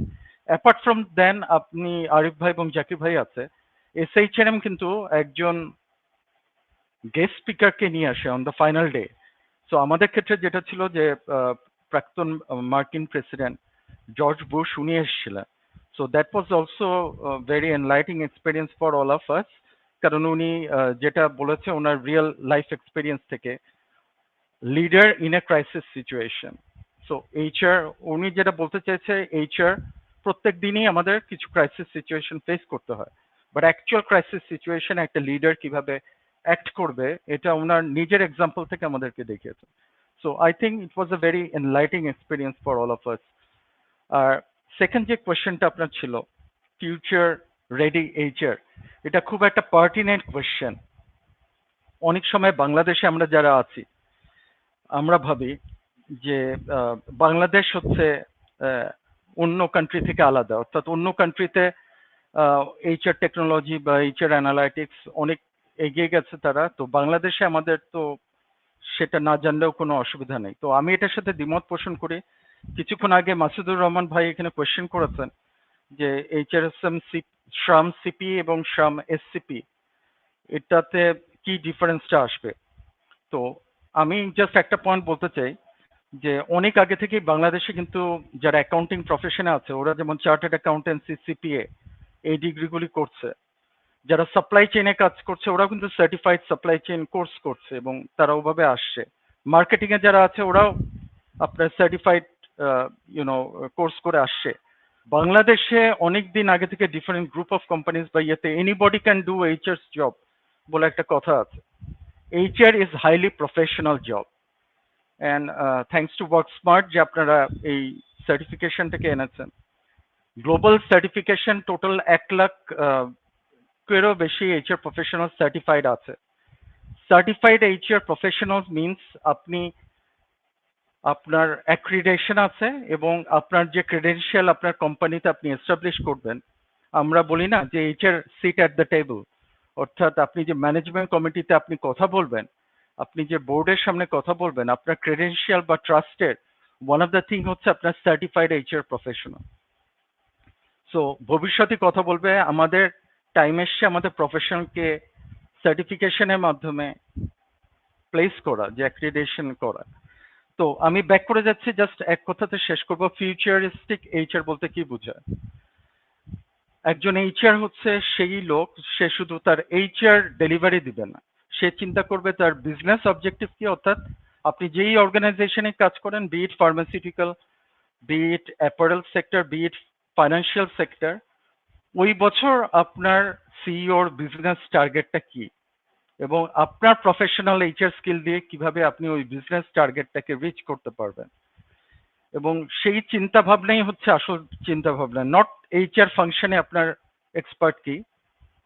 অ্যাপার্ট ফ্রম দেন আপনি আরিফ ভাই এবং জাকির ভাই আছে, SHRM কিন্তু একজন গেস্ট স্পিকারকে নিয়ে আসে on the final day. So আমাদের ক্ষেত্রে যেটা ছিল যে প্রাক্তন মার্কিন প্রেসিডেন্ট জর্জ বুশ উনি এসেছিলেন। So that was also very enlightening experience for all of আস, কারণ উনি যেটা বলেছে ওনার রিয়েল লাইফ এক্সপিরিয়েন্স থেকে, leader in a crisis situation. So HR, উনি যেটা বলতে চাইছে, এইচআর প্রত্যেক দিনই আমাদের কিছু ক্রাইসিস সিচুয়েশন ফেস করতে হয়, বাট অ্যাকচুয়াল ক্রাইসিস সিচুয়েশন একটা লিডার কিভাবে অ্যাক্ট করবে, এটা ওনার নিজের এক্সাম্পল থেকে আমাদেরকে দেখিয়েছে। So I think it was a very enlightening experience for all of us. আর সেকেন্ড যে কোয়েশ্চেনটা আপনার ছিল, ফিউচার রেডি এইচআর, এটা খুব একটা পার্টিনেন্ট কোয়েশ্চেন। অনেক সময় বাংলাদেশে আমরা যারা আছি, আমরা ভাবি যে বাংলাদেশ হচ্ছে অন্য কান্ট্রি থেকে আলাদা, অর্থাৎ অন্য কান্ট্রিতে এইচআর টেকনোলজি বা এইচআর অ্যানালাইটিক্স অনেক এগিয়ে গেছে তারা, তো বাংলাদেশে আমাদের তো সেটা না জানলেও কোনো অসুবিধা নেই। তো আমি এটার সাথে দ্বিমত পোষণ করি। কিছুক্ষণ আগে মাসুদুর রহমান ভাই এখানে কোয়েশ্চেন করেছেন যে SHRM সিপি এবং SHRM এসসিপি, এটাতে কি ডিফারেন্সটা আসবে। তো আমি জাস্ট একটা পয়েন্ট বলতে চাই যে অনেক আগে থেকেই বাংলাদেশে কিন্তু যারা অ্যাকাউন্টিং প্রফেশনে আছে, ওরা যেমন চার্টার্ড অ্যাকাউন্টেন্সি, সিপিএ, এই ডিগ্রিগুলি করছে। যারা সাপ্লাই চেইনে কাজ করছে ওরাও কিন্তু সার্টিফাইড সাপ্লাই চেইন কোর্স করছে এবং তারা ওভাবে আসছে। মার্কেটিং এ যারা আছে ওরাও আপনার সার্টিফাইড কোর্স করে আসছে। বাংলাদেশে অনেক দিন আগে থেকে ডিফারেন্ট গ্রুপ অফ কোম্পানিজ বা ইয়েতে anybody can do HR job বলে একটা কথা আছে। HR is highly professional job and thanks to WorkSmart যে আপনারা এই সার্টিফিকেশনটাকে এনেছেন। গ্লোবাল সার্টিফিকেশন টোটাল 1 লাখ কেরও বেশি এইচআর প্রফেশনাল সার্টিফাইড আছে। সার্টিফাইড এইচআর প্রফেশনাল মিনস আপনি আপনার অ্যাক্রিডেশন আছে এবং আপনার যে ক্রেডেনশিয়াল আপনার কোম্পানিতে আপনি এস্টাবলিশ করবেন। আমরা বলি না যে HR seat at the table, অর্থাৎ আপনি যে ম্যানেজমেন্ট কমিটিতে আপনি কথা বলবেন, আপনি যে বোর্ডের সামনে কথা বলবেন, আপনার ক্রেডেনশিয়াল বা ট্রাস্টের ওয়ান অফ দ্য থিং হচ্ছে আপনার সার্টিফাইড এইচআর প্রফেশনাল। সো ভবিষ্যতে কথা বলবে আমাদের টাইম এসছে আমাদের প্রফেশনকে সার্টিফিকেশনের মাধ্যমে প্লেস করা, যে অ্যাক্রিডেশন করা। তো আমি ব্যাক করে যাচ্ছি, জাস্ট এক কথাতে শেষ করব। ফিউচারিস্টিক এইচআর বলতে কি বোঝায়? একজন এইচআর হচ্ছে সেই লোক, সে শুধু তার এইচআর ডেলিভারি দিবে না, সে চিন্তা করবে তার বিজনেস অবজেক্টিভ কি, অর্থাৎ আপনি যেই অর্গানাইজেশনে কাজ করেন, বি ইট ফার্মাসিউটিক্যাল, বি ইট অ্যাপারেল সেক্টর, বি ইট ফাইন্যান্সিয়াল সেক্টর, ওই বছর আপনার সিইওর বিজনেস টার্গেটটা কি এবং আপনার প্রফেশনাল এইচআর স্কিল দিয়ে কিভাবে আপনি ওই বিজনেস টার্গেটটাকে রিচ করতে পারবেন। এবং সেই চিন্তা ভাবনাই হচ্ছে আসল চিন্তা ভাবনা, নট এইচআর ফাংশনে আপনার এক্সপার্ট কি,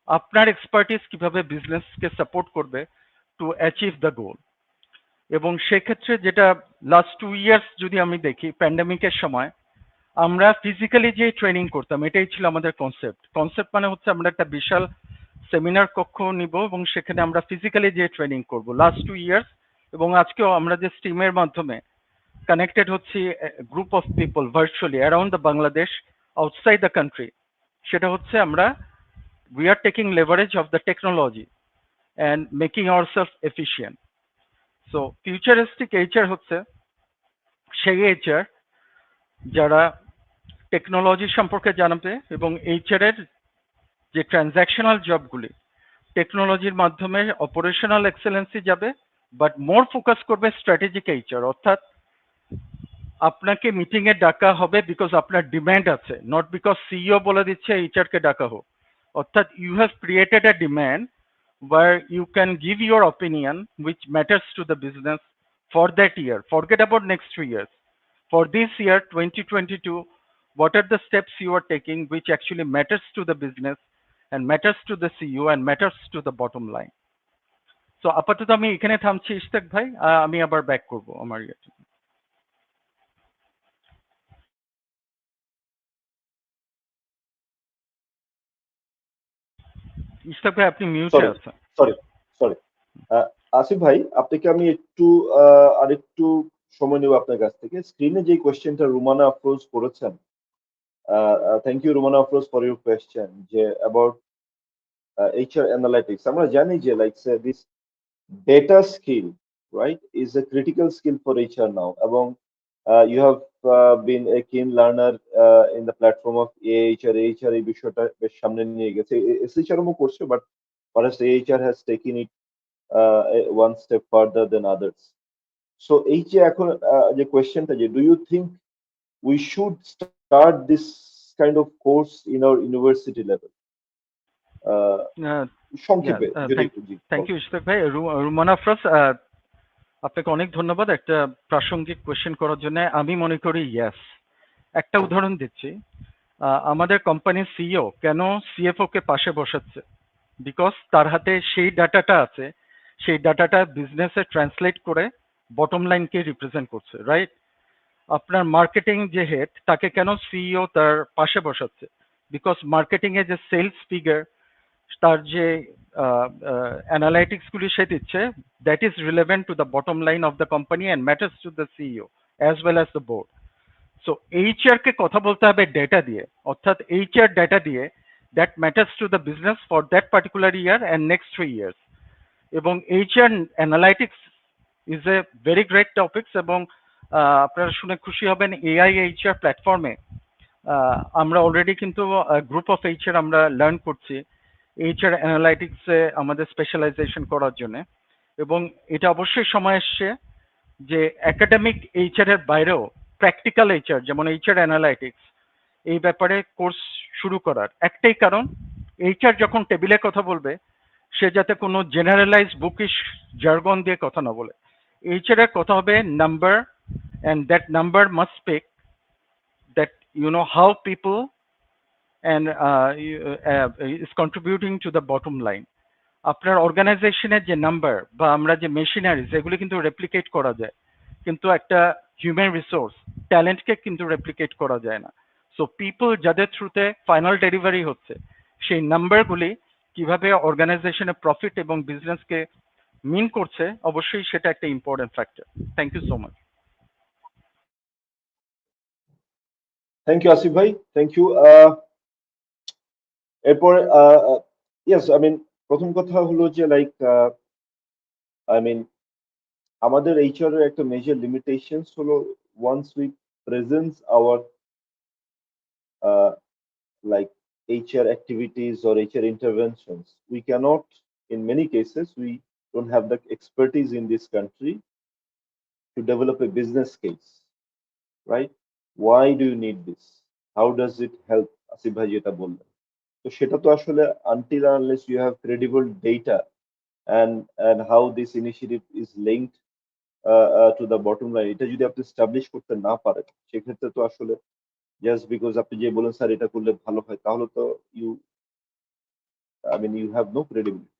আপনার এক্সপার্টিস কিভাবে বিজনেসকে সাপোর্ট করবে টু অ্যাচিভ দ্য গোল। এবং সেক্ষেত্রে যেটা লাস্ট 2 ইয়ার্স যদি আমি দেখি, প্যান্ডেমিকের সময় আমরা ফিজিক্যালি যে ট্রেনিং করতাম, এটাই ছিল আমাদের কনসেপ্ট মানে হচ্ছে আমরা একটা বিশাল সেমিনার কক্ষ নিব এবং সেখানে আমরা ফিজিক্যালি যে ট্রেনিং করব লাস্ট 2 ইয়ার্স। এবং আজকেও আমরা যে স্টিমের মাধ্যমে কানেক্টেড হচ্ছি group of people virtually around the Bangladesh, outside the country, সেটা হচ্ছে আমরা we are taking leverage of the technology and making ourself efficient. So futuristic HR হচ্ছে সেই এইচআর যারা টেকনোলজি সম্পর্কে জানবে এবং এইচআর এর যে ট্রানজ্যাকশনাল জবগুলি টেকনোলজির মাধ্যমে অপারেশনাল এক্সেলেন্সি যাবে, বাট মোর ফোকাস করবে স্ট্র্যাটেজিক এইচআর, অর্থাৎ আপনাকে মিটিং এ ডাকা হবে বিকজ আপনার ডিমান্ড আছে, নট বিকজ সিইও বলে দিচ্ছে এইচআর কে ডাকা হোক। অর্থাৎ you have created a demand where you can give your opinion which matters to the business for that year. Forget about next 3 years. For this year 2022, what are the steps you are taking which actually matters to the business and matters to the CEO and matters to the bottom line. So আপাতত আমি এখানে থামছি ইশতাক ভাই, আমি আবার back করব আমার ইয়েতে। ইশতাক ভাই আপনি মিউটে আছেন। সরি আসিফ ভাই, আপনাকে আমি একটু আরেকটু সময় নেব আপনার কাছ থেকে। স্ক্রিনে যে কোয়েশ্চেনটা রুমানা আফরোজ করেছেন, thank you Rumana Afroz for your question, যে অ্যাবাউট HR analytics. আমরা জানি যে like this data skill, right, is a critical skill for HR now. এবং you have been a keen learner in the platform of AHR. AHR এই বিষয়টা বেশ সামনে নিয়ে গেছে, SHRM করছে, but perhaps AHR has taken it one step further than others. So এই যে এখন যে কোয়েশ্চেনটা, যে do you think we should start this kind of course in our university level? সংক্ষেপে যদি একটু জি। থ্যাংক ইউ ইশতাক ভাই। রুমানা আফরোজ, আপনাকে অনেক ধন্যবাদ একটা প্রাসঙ্গিক কোয়েশ্চেন করার জন্য। আমি মনে করি ইয়েস। একটা উদাহরণ দিচ্ছি, আমাদের কোম্পানির সিইও কেন সিএফও কে পাশে বসাচ্ছে? বিকজ তার হাতে সেই ডাটাটা আছে, সেই ডাটাটা বিজনেসে ট্রান্সলেট করে বটম লাইনকে রিপ্রেজেন্ট করছে, রাইট? আপনার মার্কেটিং যে হেড, তাকে কেন সিইও তার পাশে বসাচ্ছে? বিকজ মার্কেটিং এ যে সেলস ফিগার, তার যে অ্যানালাইটিক্স গুলি সে দিচ্ছে, that is relevant to the bottom line of the company and matters to the CEO as well as the board. So HR কে কথা বলতে হবে ডেটা দিয়ে, অর্থাৎ এইচআর ডেটা দিয়ে that matters to the business for that particular year and next 3 years. এবং HR analytics is a very great topics এবং আপনারা শুনে খুশি হবেন এআই এইচআর প্ল্যাটফর্মে আমরা অলরেডি কিন্তু গ্রুপ অফ এইচআর আমরা লার্ন করছি এইচআর অ্যানালাইটিক্সে আমাদের স্পেশালাইজেশন করার জন্য, এবং এটা অবশ্যই সময় এসছে যে একাডেমিক এইচআর এর বাইরেও প্র্যাকটিক্যাল এইচআর যেমন এইচআর অ্যানালাইটিক্স এই ব্যাপারে কোর্স শুরু করার। একটাই কারণ, এইচআর যখন টেবিলে কথা বলবে সে যাতে কোনো জেনারেলাইজ বুকিশ জার্গন দিয়ে কথা না বলে। এইচআর এর কথা হবে number, and that number must speak that how people and is contributing to the bottom line. আপনার অর্গানাইজেশনের যে নাম্বার বা আমরা যে মেশিনারিজ এগুলো কিন্তু রেপ্লিকেট করা যায়, কিন্তু একটা হিউম্যান রিসোর্স ট্যালেন্টকে কিন্তু রেপ্লিকেট করা যায় না। সো পিপল যাদের থ্রুতে ফাইনাল ডেলিভারি হচ্ছে সেই নাম্বারগুলি কিভাবে অর্গানাইজেশনের প্রফিট এবং বিজনেসকে মিন করছে, অবশ্যই সেটা একটা important factor. Thank you so much. Thank you Asif ভাই, থ্যাংক ইউ। এরপরে ইয়েস, প্রথম কথা হলো যে আমাদের এইচআর এর একটা মেজর লিমিটেশনস হলো once we present our HR activities or HR interventions, we cannot, in many cases, we don't have the expertise in this country to develop a business case, right? Why do you need this? How does it help? Asif ভাই যেটা বললেন, তো সেটা তো আসলে until and unless you have credible data and how this initiative is linked to the bottom line, এটা যদি আপনি establish করতে না পারেন, সেক্ষেত্রে তো আসলে জাস্ট বিকজ আপনি যে বলেন স্যার এটা করলে ভালো হয়, তাহলে তো you have no credibility.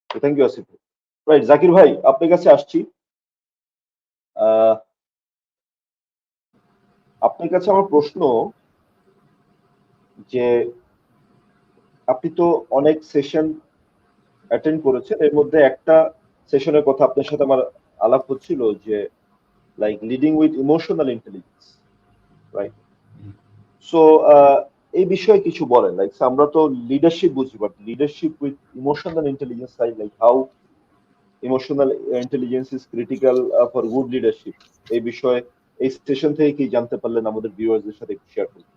So thank you Asif ভাই। রাইট, জাকির ভাই আপনার কাছে আসছি। আপনার কাছে আমার প্রশ্ন যে আপনি তো অনেক সেশন অ্যাটেন্ড করেছেন, এর মধ্যে একটা সেশনের কথা আপনার সাথে আমার আলাপ হচ্ছিল যে leading with emotional intelligence, right? So এই বিষয়ে কিছু বলেন। আমরা তো লিডারশিপ বুঝি, but leadership with emotional intelligence side, how emotional intelligence is critical for good leadership, এই বিষয়ে এই সেশন থেকে কি জানতে পারলেন আমাদের ভিউয়ারদের সাথে একটু শেয়ার করুন।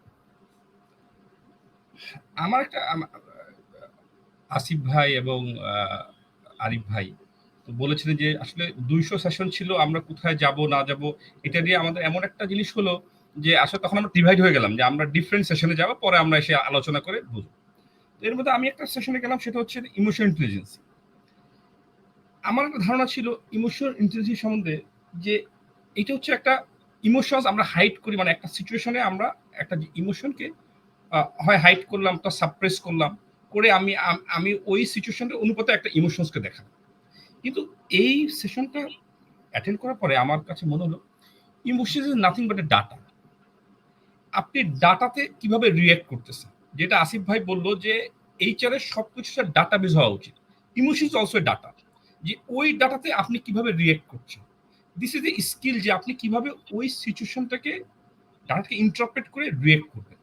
আমার একটা আসিফ ভাই এবং আরিফ ভাই তো বলেছিলেন যে আসলে 200 সেশন ছিল, আমরা কোথায় যাব না যাব এটা নিয়ে আমাদের এমন একটা জিনিস হলো যে আসলে তখন আমরা ডিভাইড হয়ে গেলাম যে আমরা ডিফারেন্ট সেশনে যাব, পরে আমরা এসে আলোচনা করে বুঝবো। এর মধ্যে আমি একটা সেশনে গেলাম, সেটা হচ্ছে ইমোশনাল ইন্টেলিজেন্স। আমার একটা ধারণা ছিল ইমোশনাল ইন্টেলিজেন্স সম্বন্ধে যে এটা হচ্ছে একটা ইমোশনস আমরা হাইড করি, মানে একটা সিচুয়েশনে আমরা একটা ইমোশনকে হয় হাইড করলাম, তো সাপ্রেস করলাম করে আমি ওই সিচুয়েশনটা অনুপাতে একটা ইমোশনসকে দেখালাম। কিন্তু এই সেশনটা অ্যাটেন্ড করার পরে আমার কাছে মনে হলো emotion is nothing but A data. আপনি ডাটাতে কিভাবে রিঅ্যাক্ট করতেছেন, যেটা আসিফ ভাই বললো যে এইচআর এর সবকিছু ডাটা বেস হওয়া উচিত। ইমোশন ইজ অলসো ডাটা, যে ওই ডাটাতে আপনি কিভাবে রিঅ্যাক্ট করছেন, দিস ইজ এ স্কিল যে আপনি কিভাবে ওই সিচুয়েশনটাকে ডাটাকে ইন্টারপ্রেট করে রিঅ্যাক্ট করবেন।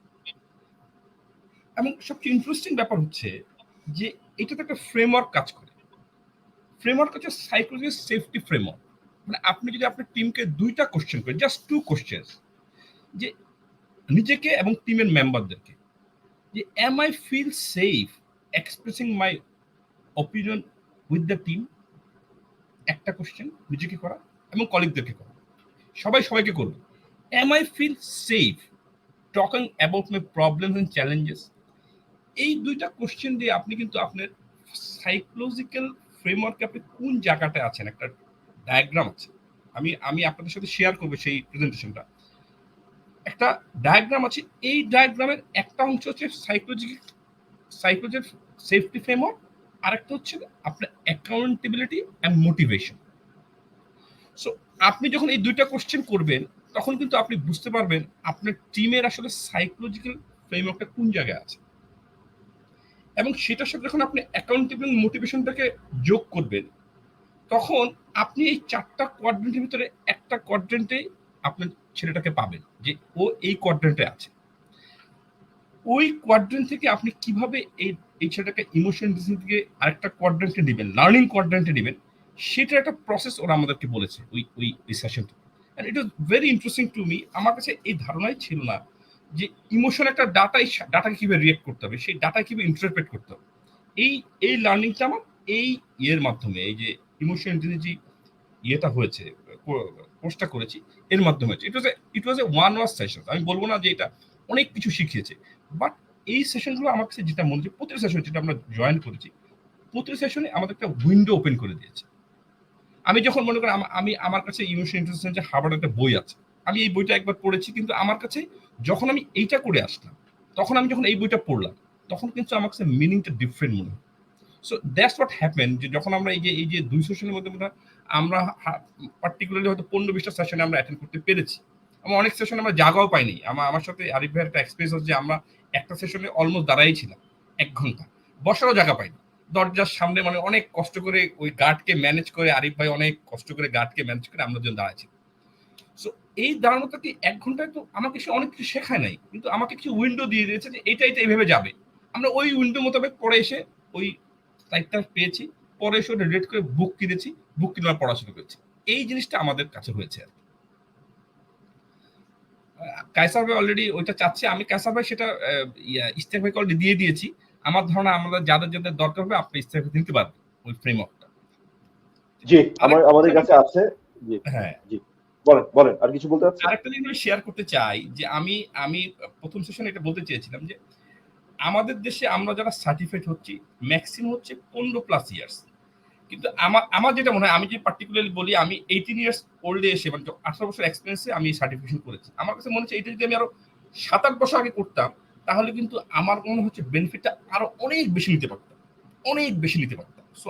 এবং সবচেয়ে ইন্টারেস্টিং ব্যাপার হচ্ছে যে এটাতে একটা ফ্রেমওয়ার্ক কাজ করে। ফ্রেমওয়ার্ক হচ্ছে সাইকোলজির সেফটি ফ্রেমওয়ার্ক। মানে আপনি যদি আপনার টিমকে 2টা কোশ্চেন করেন, জাস্ট 2 কোশ্চেন, যে নিজেকে এবং টিমের মেম্বারদেরকে, যে am I feel safe expressing my opinion with the team, একটা কোশ্চেন নিজেকে করা এবং কলিগদেরকে করা, সবাইকে করবে। Am I feel safe talking about my problems and challenges. এই 2টা কোশ্চেন দিয়ে আপনি কিন্তু আপনার সাইকোলজিক্যাল ফ্রেমওয়ার্কে আপনি কোন জায়গাটা আছেন, একটা ডায়াগ্রাম আছে। আমি আপনাদের সাথে শেয়ার করবো সেই প্রেজেন্টেশনটা। একটা ডায়াগ্রাম আছে, এই ডায়াগ্রামের একটা অংশ হচ্ছে সাইকোলজির সেফটি ফ্রেমওয়ার্ক, আর একটা হচ্ছে আপনার অ্যাকাউন্টেবিলিটি অ্যান্ড মোটিভেশন। সো আপনি যখন এই 2টা কোশ্চেন করবেন তখন কিন্তু আপনি বুঝতে পারবেন আপনার টিমের আসলে সাইকোলজিক্যাল ফ্রেমওয়ার্কটা কোন জায়গায় আছে, এবং সেটার সাথে যখন আপনি অ্যাকাউন্টেবল মোটিভেশনটাকে যোগ করবেন তখন আপনি এই 4টা কোয়াড্রেন্টের ভিতরে একটা কোয়াড্রেন্টে আপনার ছেলেটাকে পাবেন যে ও এই কোয়াড্রেন্টে আছে। ওই কোয়াড্রেন্ট থেকে আপনি কিভাবে এই ছেলেটাকে ইমোশন থেকে আরেকটা কোয়াড্রেন্টে নেবেন, লার্নিং কোয়াড্রেন্টে নেবেন, সেটা একটা প্রসেস ওরা আমাদেরকে বলেছে ওই সেশনটা। And it was very interesting to me. আমার কাছে এই ধারণাই ছিল না যে ইমোশন একটা ডাটাকে কিভাবে রিয়েক্ট করতে হবে, সেই ডাটা কিভাবে ইন্টারপ্রেট করতে হবে, এই লার্নিংটা আমার এই ইয়ের মাধ্যমে, এই যে ইমোশন ইন্টেলিজেন্স ইয়েটা হয়েছে, কোর্সটা করেছি, এর মাধ্যমে হয়েছে। ইট was A one war session. আমি বলবো না যে এটা অনেক কিছু শিখিয়েছে, বাট এই সেশনগুলো আমার কাছে যেটা মনে হচ্ছে, প্রতিটা সেশন যেটা আমরা জয়েন করেছি, প্রতিটা সেশনে আমাদের একটা উইন্ডো ওপেন করে দিয়েছে। আমি যখন মনে করি আমি আমার কাছে ইমোশন ইন্টেলিজেন্স যে হার্ভার্ড একটা বই আছে, আমি এই বইটা একবার পড়েছি, কিন্তু আমার কাছে যখন আমি এইটা করে আসলাম, তখন আমি যখন এই বইটা পড়লাম, তখন কিন্তু আমার কাছে মিনিংটা ডিফারেন্ট মনে হয়। সো দ্যাটস হোয়াট হ্যাপেন, যে যখন আমরা এই যে 2 সেশনের মধ্যে আমরা পার্টিকুলারলি হয়তো 15-20টা সেশনে আমরা অ্যাটেন্ড করতে পেরেছি। আমরা অনেক সেশনে আমরা জায়গাও পাইনি। আমার সাথে আরিফ ভাইয়ের একটা এক্সপেরিয়েন্স হচ্ছে যে আমরা একটা সেশনে অলমোস্ট দাঁড়াই ছিলাম 1 ঘন্টা, বসারও জায়গা পাইনি। দরজার সামনে মানে অনেক কষ্ট করে ওই গার্ডকে ম্যানেজ করে, আরিফ ভাই অনেক কষ্ট করে গার্ডকে ম্যানেজ করে আমরা দুজন দাঁড়াইছি। সো এই দাঁড়ানোটা কি 1 ঘন্টায় তো আমাকে সে অনেক কিছু শেখায় নাই, কিন্তু আমাকে কিছু উইন্ডো দিয়ে দিয়েছে যে এটা এইভাবে যাবে। আমরা ওই উইন্ডো মোতাবেক পরে এসে ওই সাইটটা পেয়েছি, পরে এসে ওটা রেড করে বুক কিনেছি, বুক কিনে পড়া শুরু করেছি। এই জিনিসটা আমাদের কাছে হয়েছে আর কি। কায়সার ভাই অলরেডি ওইটা চাচ্ছে, আমি কায়সার ভাই সেটা ইস্তেক ভাইকে অলরেডি দিয়ে দিয়েছি। আমার ধারণা আমাদের যাদের দরকার হবে আপনি ইস্তেক ভাই দিতে পারবেন ওই ফ্রেমওয়ার্কটা। জি, আমাদের কাছে আছে। জি, হ্যাঁ, জি, বলেন আর কিছু বলতে চাচ্ছেন? আরেকটা জিনিস শেয়ার করতে চাই যে আমি প্রথম সেশনে এটা বলতে চেয়েছিলাম যে আমাদের দেশে আমরা যারা সার্টিফাইড হচ্ছি ম্যাক্সিমাম হচ্ছে 15+ ইয়ার্স, কিন্তু আমার যেটা মনে হয়, আমি যে পার্টিকুলারলি বলি, আমি 18 ইয়ার্স ওল্ডে এসে, মানে 18 বছর এক্সপিরিয়েন্সে আমি সার্টিফিকেশন করেছি। আমার কাছে মনে হচ্ছে এটা যদি আমি আরো 7-8 বছর আগে করতাম, তাহলে কিন্তু আমার মনে হচ্ছে বেনিফিটটা আরো অনেক বেশি নিতে পারতাম, অনেক বেশি নিতে পারতাম। সো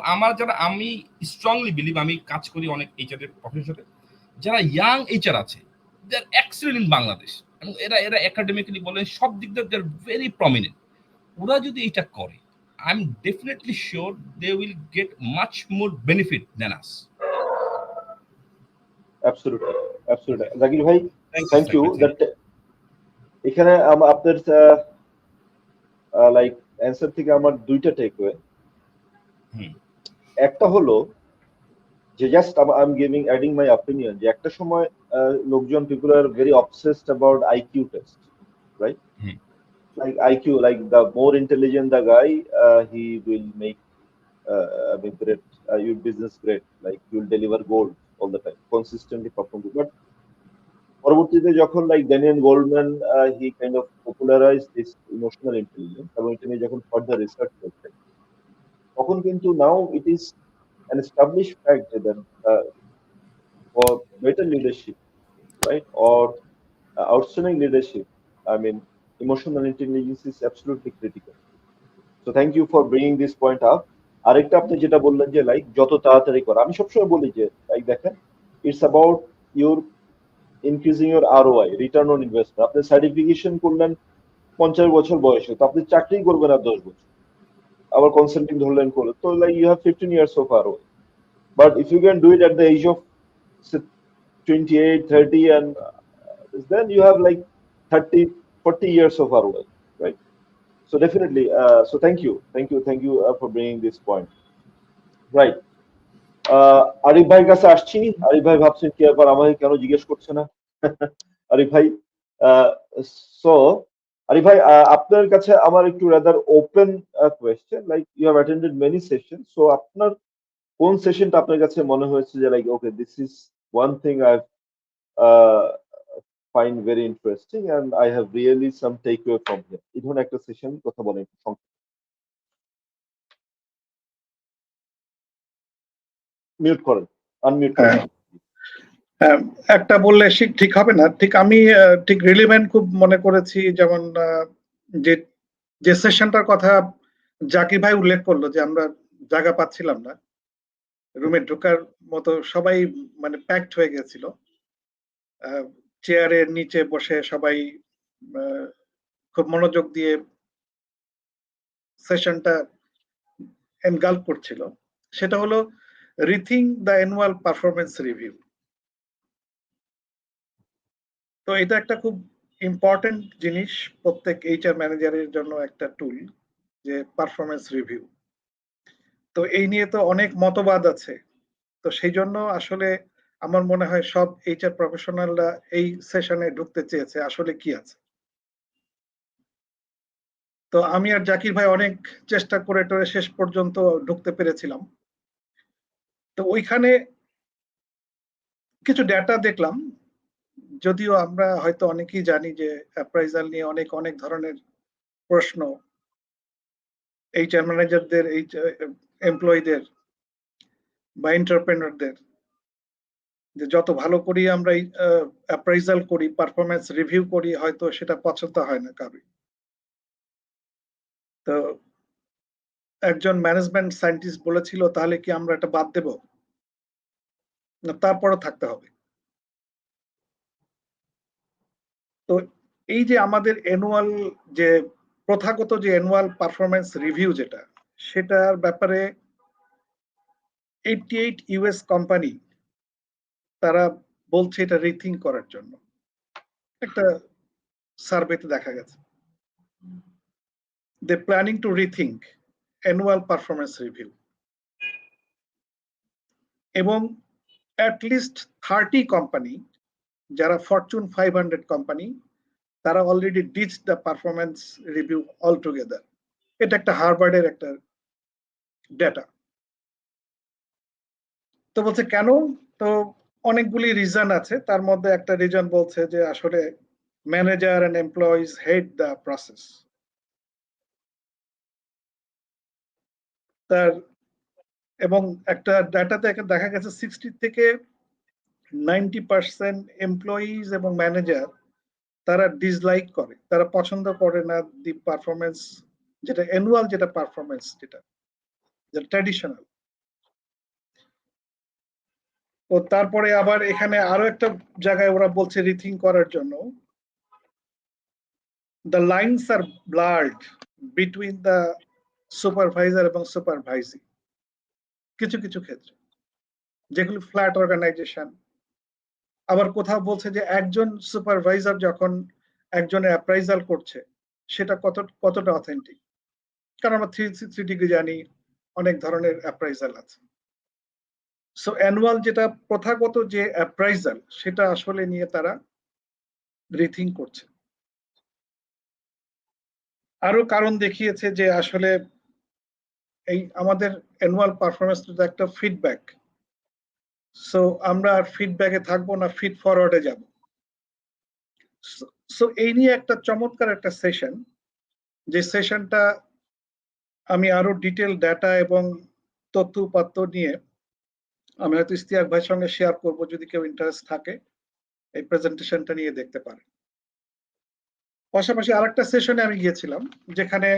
আমি স্ট্রংলি বিলিভ, আমি কাজ করি অনেক এইচআর প্রফেশনের সাথে, যারা ইয়াং এইচআর আছে, দে আর এক্সেলেন্ট ইন বাংলাদেশ, এবং এরা একাডেমিক্যালি বলেন সব দিক দিয়ে দে আর ভেরি প্রমিনেন্ট। ওরা যদি এটা করে, I'm definitely sure they will get much more benefit than us. Absolutely. Zakir ভাই, thank you. Thank you. That এখানে আপনার লাইক অ্যান্সার থেকে আমার দুইটা টেকওয়ে। একটা হলো যে just I am adding my opinion, যে একটা সময় লোকজন, people are very obsessed about IQ test, right? Like IQ, like the more intelligent the guy, he will make great, your business great. Like you will deliver gold all the time, consistently perform. But পরবর্তীতে যখন like Daniel Goldman, he kind of popularized this emotional intelligence, এবং এটা নিয়ে যখন further research করছে, তখন কিন্তু now it is an established fact that for better leadership, right, or outstanding leadership, I mean, emotional intelligence is absolutely critical. So thank you for bringing this point up. আরেকটা আপনি যেটা বললেন যে like যত তাড়াতাড়ি করা, আমি সবসময় বলি যে লাইক দেখেন, it's about your increasing your ROI, return on investment. আপনি সার্টিফিকেশন করলেন 50 বছর বয়সে, তো আপনি চাকরি করবেন আর 10 বছর, আবার কনসাল্টিং ধরলেন করলেন, তো like you have 15 years of ROI. But if you can do it at the age of 28, 30, and then you have like 30, 40 years of ROI, right? So definitely, so thank you for bringing this point. Right. Arif ভাইয়ের কাছে আসছি। আরিফ ভাই ভাবছেন কি আবার আমাকে কেন জিজ্ঞেস করছে না? আরিফ ভাই, সো আরিফ ভাই, আপনার কাছে আমার একটু rather open question, like you have attended many session, so আপনার কোন সেশনটা আপনার কাছে মনে হয়েছে যে like okay, this is one thing I find very interesting and I have really some takeaway from here? এই ধরনের একটা সেশন কথা বলেন। মিউট করেন, আনমিউট করেন। একটা বললে ঠিক হবে না, ঠিক আমি ঠিক রিলেভেন্ট খুব মনে করেছি, যেমন যে সেশনটার কথা জাকির ভাই উল্লেখ করলো, যে আমরা জায়গা পাচ্ছিলাম না, রুমে ঢোকার মতো সবাই মানে প্যাকড হয়ে গেছিল, চেয়ারের নিচে বসে সবাই খুব মনোযোগ দিয়ে সেশনটা এনগাল্প করছিল। সেটা হলো rethink the annual performance review. তো এটা একটা খুব ইম্পর্টেন্ট জিনিস প্রত্যেক এইচআর ম্যানেজারের জন্য, একটা টুল, যে পারফরমেন্স রিভিউ। তো এই নিয়ে তো অনেক মতবাদ আছে, তো সেই জন্য আসলে আমার মনে হয় সব এইচআর প্রফেশনালরা এই সেশনে ঢুকতে চেয়েছে আসলে কি আছে। তো আমি আর জাকির ভাই অনেক চেষ্টা করে টোরে শেষ পর্যন্ত ঢুকতে পেরেছিলাম। তো ওইখানে কিছু ডেটা দেখলাম, যদিও আমরা হয়তো অনেকেই জানি যে অ্যাপ্রাইজাল নিয়ে অনেক ধরনের প্রশ্ন এইচআর ম্যানেজারদের, এমপ্লয়ীদের বা এন্টারপ্রেনারদের, যে যত ভালো করি আমরা অ্যাপ্রাইজাল করি, পারফরমেন্স রিভিউ করি, হয়তো সেটা পছন্দ হয় না কারো। তো একজন ম্যানেজমেন্ট সায়েন্টিস্ট বলেছিল, তাহলে কি আমরা এটা বাদ দেব না তারপরও থাকতে হবে? তো এই যে আমাদের অ্যানুয়াল যে প্রথাগত যে অ্যানুয়াল পারফরমেন্স রিভিউ যেটা, সেটার ব্যাপারে 88 ইউএস কোম্পানি তারা বলছে এটা রিথিঙ্ক করার জন্য। একটা সার্ভেতে দেখা গেছে they planning to rethink annual performance review, এবং অ্যাটলিস্ট 30 কোম্পানি যারা ফরচুন 500 কোম্পানি, তারা already ditch the performance review altogether. এটা একটা হার্ভার্ডের একটা ডেটা। তো বলছে কেন? তো অনেকগুলি রিজন আছে, তার মধ্যে একটা রিজন বলছে যে আসলে manager and employees hate the process. তার এবং একটা ডাটাতে দেখা গেছে 60 থেকে 90% এমপ্লয়িজ এবং ম্যানেজার তারা ডিসলাইক করে, তারা পছন্দ করে না দি পারফরমেন্স, যেটা অ্যানুয়াল, যেটা পারফরমেন্স, যেটা ট্র্যাডিশনাল। তো তারপরে আবার এখানে আরো একটা জায়গায় ওরা বলছে রিথিঙ্ক করার জন্য, the lines are blurred between the supervisor এবং সুপারভাইজিং কিছু কিছু ক্ষেত্রে, যেগুলো ফ্ল্যাট অর্গানাইজেশন। আবার কোথাও বলছে যে একজন সুপারভাইজার যখন একজনের অ্যাপ্রাইজাল করছে, সেটা কতটা অথেন্টিক, কারণ আমরা 360 ডিগ্রি জানি, অনেক ধরনের অ্যাপ্রাইজাল আছে। সো অ্যানুয়াল যেটা প্রথাগত যে অ্যাপ্রাইজাল, সেটা আসলে নিয়ে তারা রিথিঙ্ক করছে। আরো কারণ দেখিয়েছে যে আসলে এই আমাদের অ্যানুয়াল পারফরমেন্স একটা ফিডব্যাক, সো আমরা আর ফিডব্যাকে থাকবো না, ফিড ফরওয়ার্ডে যাব। সো এই নিয়ে একটা চমৎকার একটা সেশন, যে সেশনটা আমি আরো ডিটেল ডাটা এবং তথ্য উপাত্ত নিয়ে আমি হয়তো ইস্তিয়াক ভাইয়ের সঙ্গে শেয়ার করব, যদি কেউ ইন্টারেস্ট থাকে এই প্রেজেন্টেশনটা নিয়ে দেখতে পারে। পাশাপাশি আরেকটা সেশনে আমি গিয়েছিলাম, যেখানে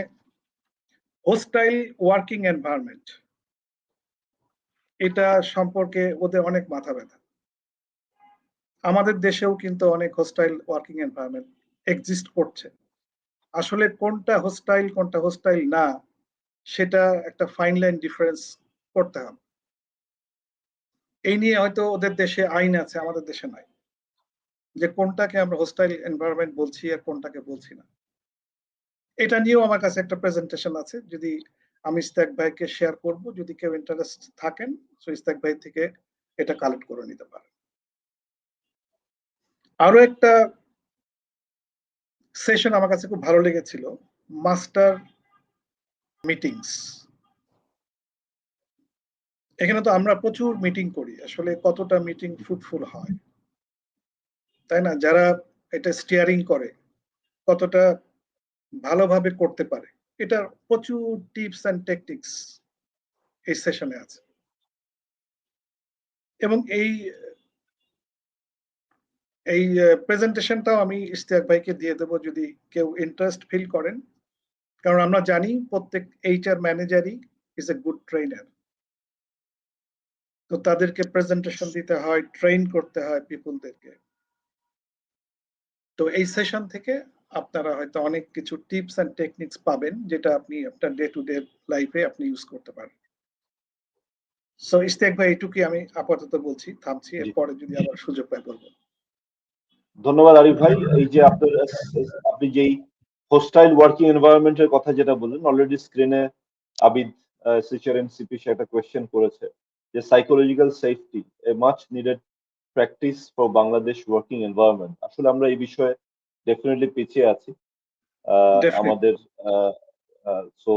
হোস্টাইল ওয়ার্কিং এনভায়রনমেন্ট, এটা সম্পর্কে ওদের অনেক মাথা ব্যথা। আমাদের দেশেও কিন্তু অনেক হোস্টাইল ওয়ার্কিং এনভায়রনমেন্ট এক্সিস্ট করছে। আসলে কোনটা হোস্টাইল না, সেটা একটা ফাইন লাইন ডিফারেন্স করতে হবে। এই নিয়ে হয়তো ওদের দেশে আইন আছে, আমাদের দেশে নাই, যে কোনটাকে আমরা হোস্টাইল এনভায়রনমেন্ট বলছি আর কোনটাকে বলছি না। এটা নিয়েও আমার কাছে একটা প্রেজেন্টেশন আছে, যদি আমি ইস্তাক ভাইকে শেয়ার করব, যদি কেউ ইন্টারেস্ট থাকেন তো ইস্তাক ভাই থেকে এটা কালেক্ট করে নিতে পারেন। আরো একটা সেশন আমার কাছে খুব ভালো লেগেছিল, মাস্টার মিটিংস। এখানে তো আমরা প্রচুর মিটিং করি, আসলে কতটা মিটিং ফ্রুটফুল হয়, তাই না? যারা এটা স্টিয়ারিং করে কতটা ভালোভাবে করতে পারে, এটা প্রচুর টিপস এন্ড টেকনিক্স এই সেশনে আছে। এবং এই প্রেজেন্টেশনটাও আমি ইস্তিয়াক ভাইকে দিয়ে দেবো, যদি কেউ ইন্টারেস্ট ফিল করেন, কারণ আমরা জানি প্রত্যেক এইচআর ম্যানেজারই ইজ এ গুড ট্রেনার। তো তাদেরকে প্রেজেন্টেশন দিতে হয়, ট্রেন করতে হয় পিপলদেরকে। তো এই সেশন থেকে আপনারা হয়তো অনেক কিছু টিপস এন্ড টেকনিক্স পাবেন, যেটা আপনি আপনার ডে টু ডে লাইফে আপনি ইউজ করতে পারেন। সো ইস্তিয়াক ভাই, এইটুকুই আমি আপাতত বলছি, থামছি, এরপরে যদি আবার সুযোগ পাই বলবো। ধন্যবাদ আরিফ ভাই। এই যে আপনি যেই হোস্টাইল ওয়ার্কিং এনভায়রনমেন্টের কথা যেটা বললেন, অলরেডি স্ক্রিনে আবিদ SHRM CP একটা কোয়েশ্চেন করেছে যে psychological safety A much needed practice for Bangladesh working environment. আসলে আমরা এই বিষয়ে ডেফিনেটলি পিছিয়ে আছি। আমাদের সো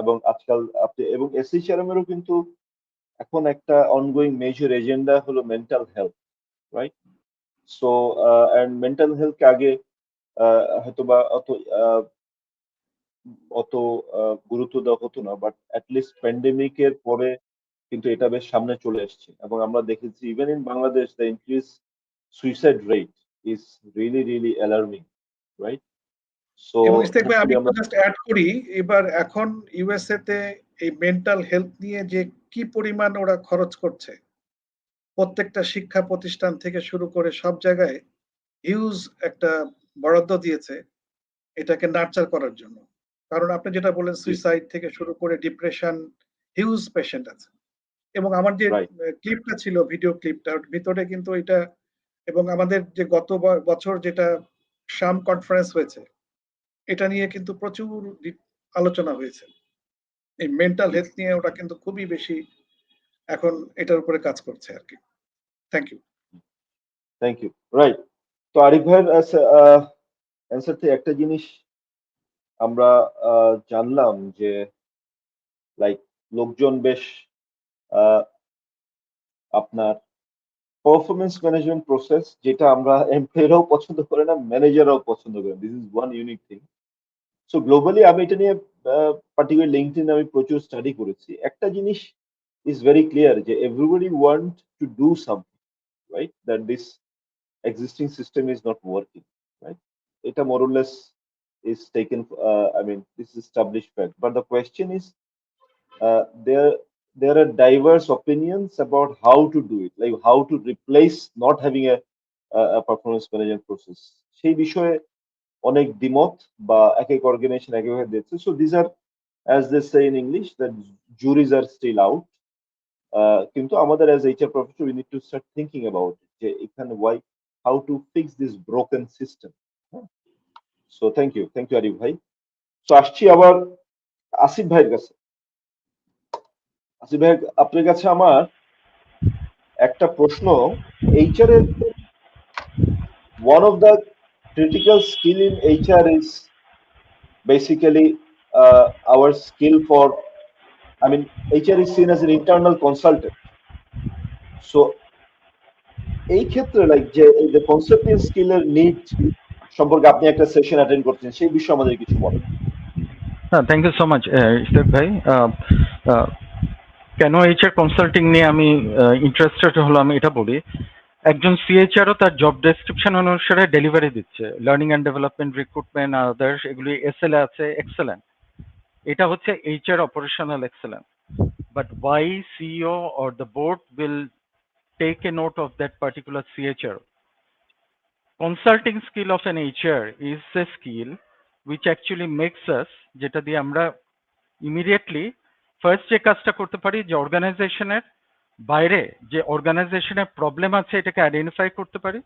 এবং আজকাল আপনি এবং SHRM এরও কিন্তু এখন একটা অনগোয়িং মেজর এজেন্ডা হলো mental health, right? So and mental হেলথকে আগে হয়তোবা অত গুরুত্ব দেওয়া হতো না, বাট অ্যাটলিস্ট প্যান্ডেমিকের পরে কিন্তু এটা বেশ সামনে চলে এসছে এবং আমরা দেখেছি even in Bangladesh the increase suicide rate is really really alarming, right? So এবং ইস্তেক ভাই আমি হোপফুলি একটু আমরা জাস্ট অ্যাড করি, এবার এখন ইউএসএ তে এই মেন্টাল হেলথ নিয়ে যে কি পরিমাণ ওরা খরচ করছে, প্রত্যেকটা শিক্ষা প্রতিষ্ঠান থেকে শুরু করে সব জায়গায় হিউজ একটা বরাদ্দ দিয়েছে এটাকে নার্চার করার জন্য। কারণ আপনি যেটা বললেন সুইসাইড থেকে শুরু করে ডিপ্রেশন, হিউজ পেশেন্ট আছে। এবং আমার যে রাইট ক্লিপটা ছিল, ভিডিও ক্লিপটা, ওর ভিতরে কিন্তু এটা, এবং আমাদের যে গত বছর যেটা শাম কনফারেন্স হয়েছে, এটা নিয়ে কিন্তু প্রচুর আলোচনা হয়েছে। এই মেন্টাল হেলথ নিয়ে ওটা কিন্তু খুবই বেশি এখন এটার উপরে কাজ করছে আর কি। Thank you. Thank you. Right, তো আরিফ ভাইয়ের অ্যান্সার থেকে একটা জিনিস আমরা জানলাম যে লাইক লোকজন বেশ আহ, আপনার পারফরমেন্স ম্যানেজমেন্ট প্রসেস, যেটা আমরা এমপ্লয়িরাও পছন্দ করে না, ম্যানেজাররাও পছন্দ করে, this is one unique thing. So globally আমি এটা নিয়ে পার্টিকুলার লিঙ্কডইন আমি প্রচুর স্টাডি করেছি। একটা জিনিস ইজ ভেরি ক্লিয়ার যে everybody want to do something, right? That this existing system is not working, right? এটা more or less is taken, I mean, this is established fact. But the question is, there are diverse opinions about how to do it, like how to replace not having a performance management process. সেই বিষয়ে অনেক দ্বিমত বা এক এক organization একইভাবে দিচ্ছে। So this are, as they say in English, that juries are still out. কিন্তু আমাদের as HR professional we need to start thinking about it, যে এখানে why, how to fix this broken system. So thank you Arif ভাই। তো আসছি আবার আসিফ ভাইয়ের কাছে। আসিফ ভাই, আপনার কাছে আমার একটা প্রশ্ন। HR এর one of the critical skill in HR is basically our skill for, I mean, HR is seen as an internal consultant. So এই ক্ষেত্রে লাইক যে কনসাল্টিং স্কিলের নিড সম্পর্কে আপনি একটা সেশন অ্যাটেন্ড করছেন, সেই বিষয়ে আমাদের কিছু বলেন। হ্যাঁ, thank you so much Ishtiaq ভাই। কেন এইচআর কনসাল্টিং নিয়ে আমি ইন্টারেস্টেড হলাম এটা বলি। একজন সিএইচআরও তার জব ডেসক্রিপশন অনুসারে ডেলিভারি দিচ্ছে, learning and development, recruitment, others, এগুলি এসএলএ আছে, এক্সেলেন্ট। এটা হচ্ছে HR operational excellent. But why CEO or the board will take a note of that particular CHR? Consulting skill of an HR is a skill which actually makes us, যেটা দিয়ে আমরা immediately first যে কাজটা করতে পারি, যে অর্গানাইজেশনের বাইরে যে অর্গানাইজেশনের প্রবলেম আছে এটাকে আইডেন্টিফাই করতে পারি,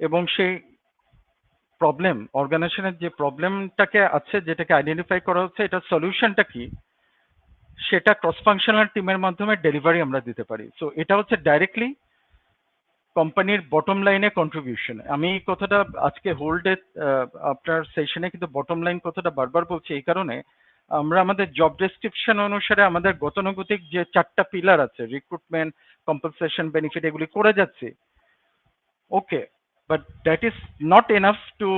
এবং সেই প্রবলেম, অর্গানাইজেশনের যে প্রবলেমটাকে আছে যেটাকে আইডেন্টিফাই করা হচ্ছে, এটা সলিউশনটা কি সেটা ক্রস ফাংশনাল টিমের মাধ্যমে ডেলিভারি আমরা দিতে পারি। সো এটা হচ্ছে ডাইরেক্টলি কোম্পানির বটম লাইনে কন্ট্রিবিউশন। আমি এই কথাটা আজকে হোল ডে আপনার সেশনে কিন্তু বটম লাইন কথাটা বারবার বলছি এই কারণে, আমরা আমাদের জব ডেসক্রিপশন অনুসারে আমাদের গতানুগতিক যে 4টা পিলার আছে, রিক্রুটমেন্ট, কম্পেনসেশন, বেনিফিট, এগুলি করে যাচ্ছি, okay, but that is not enough to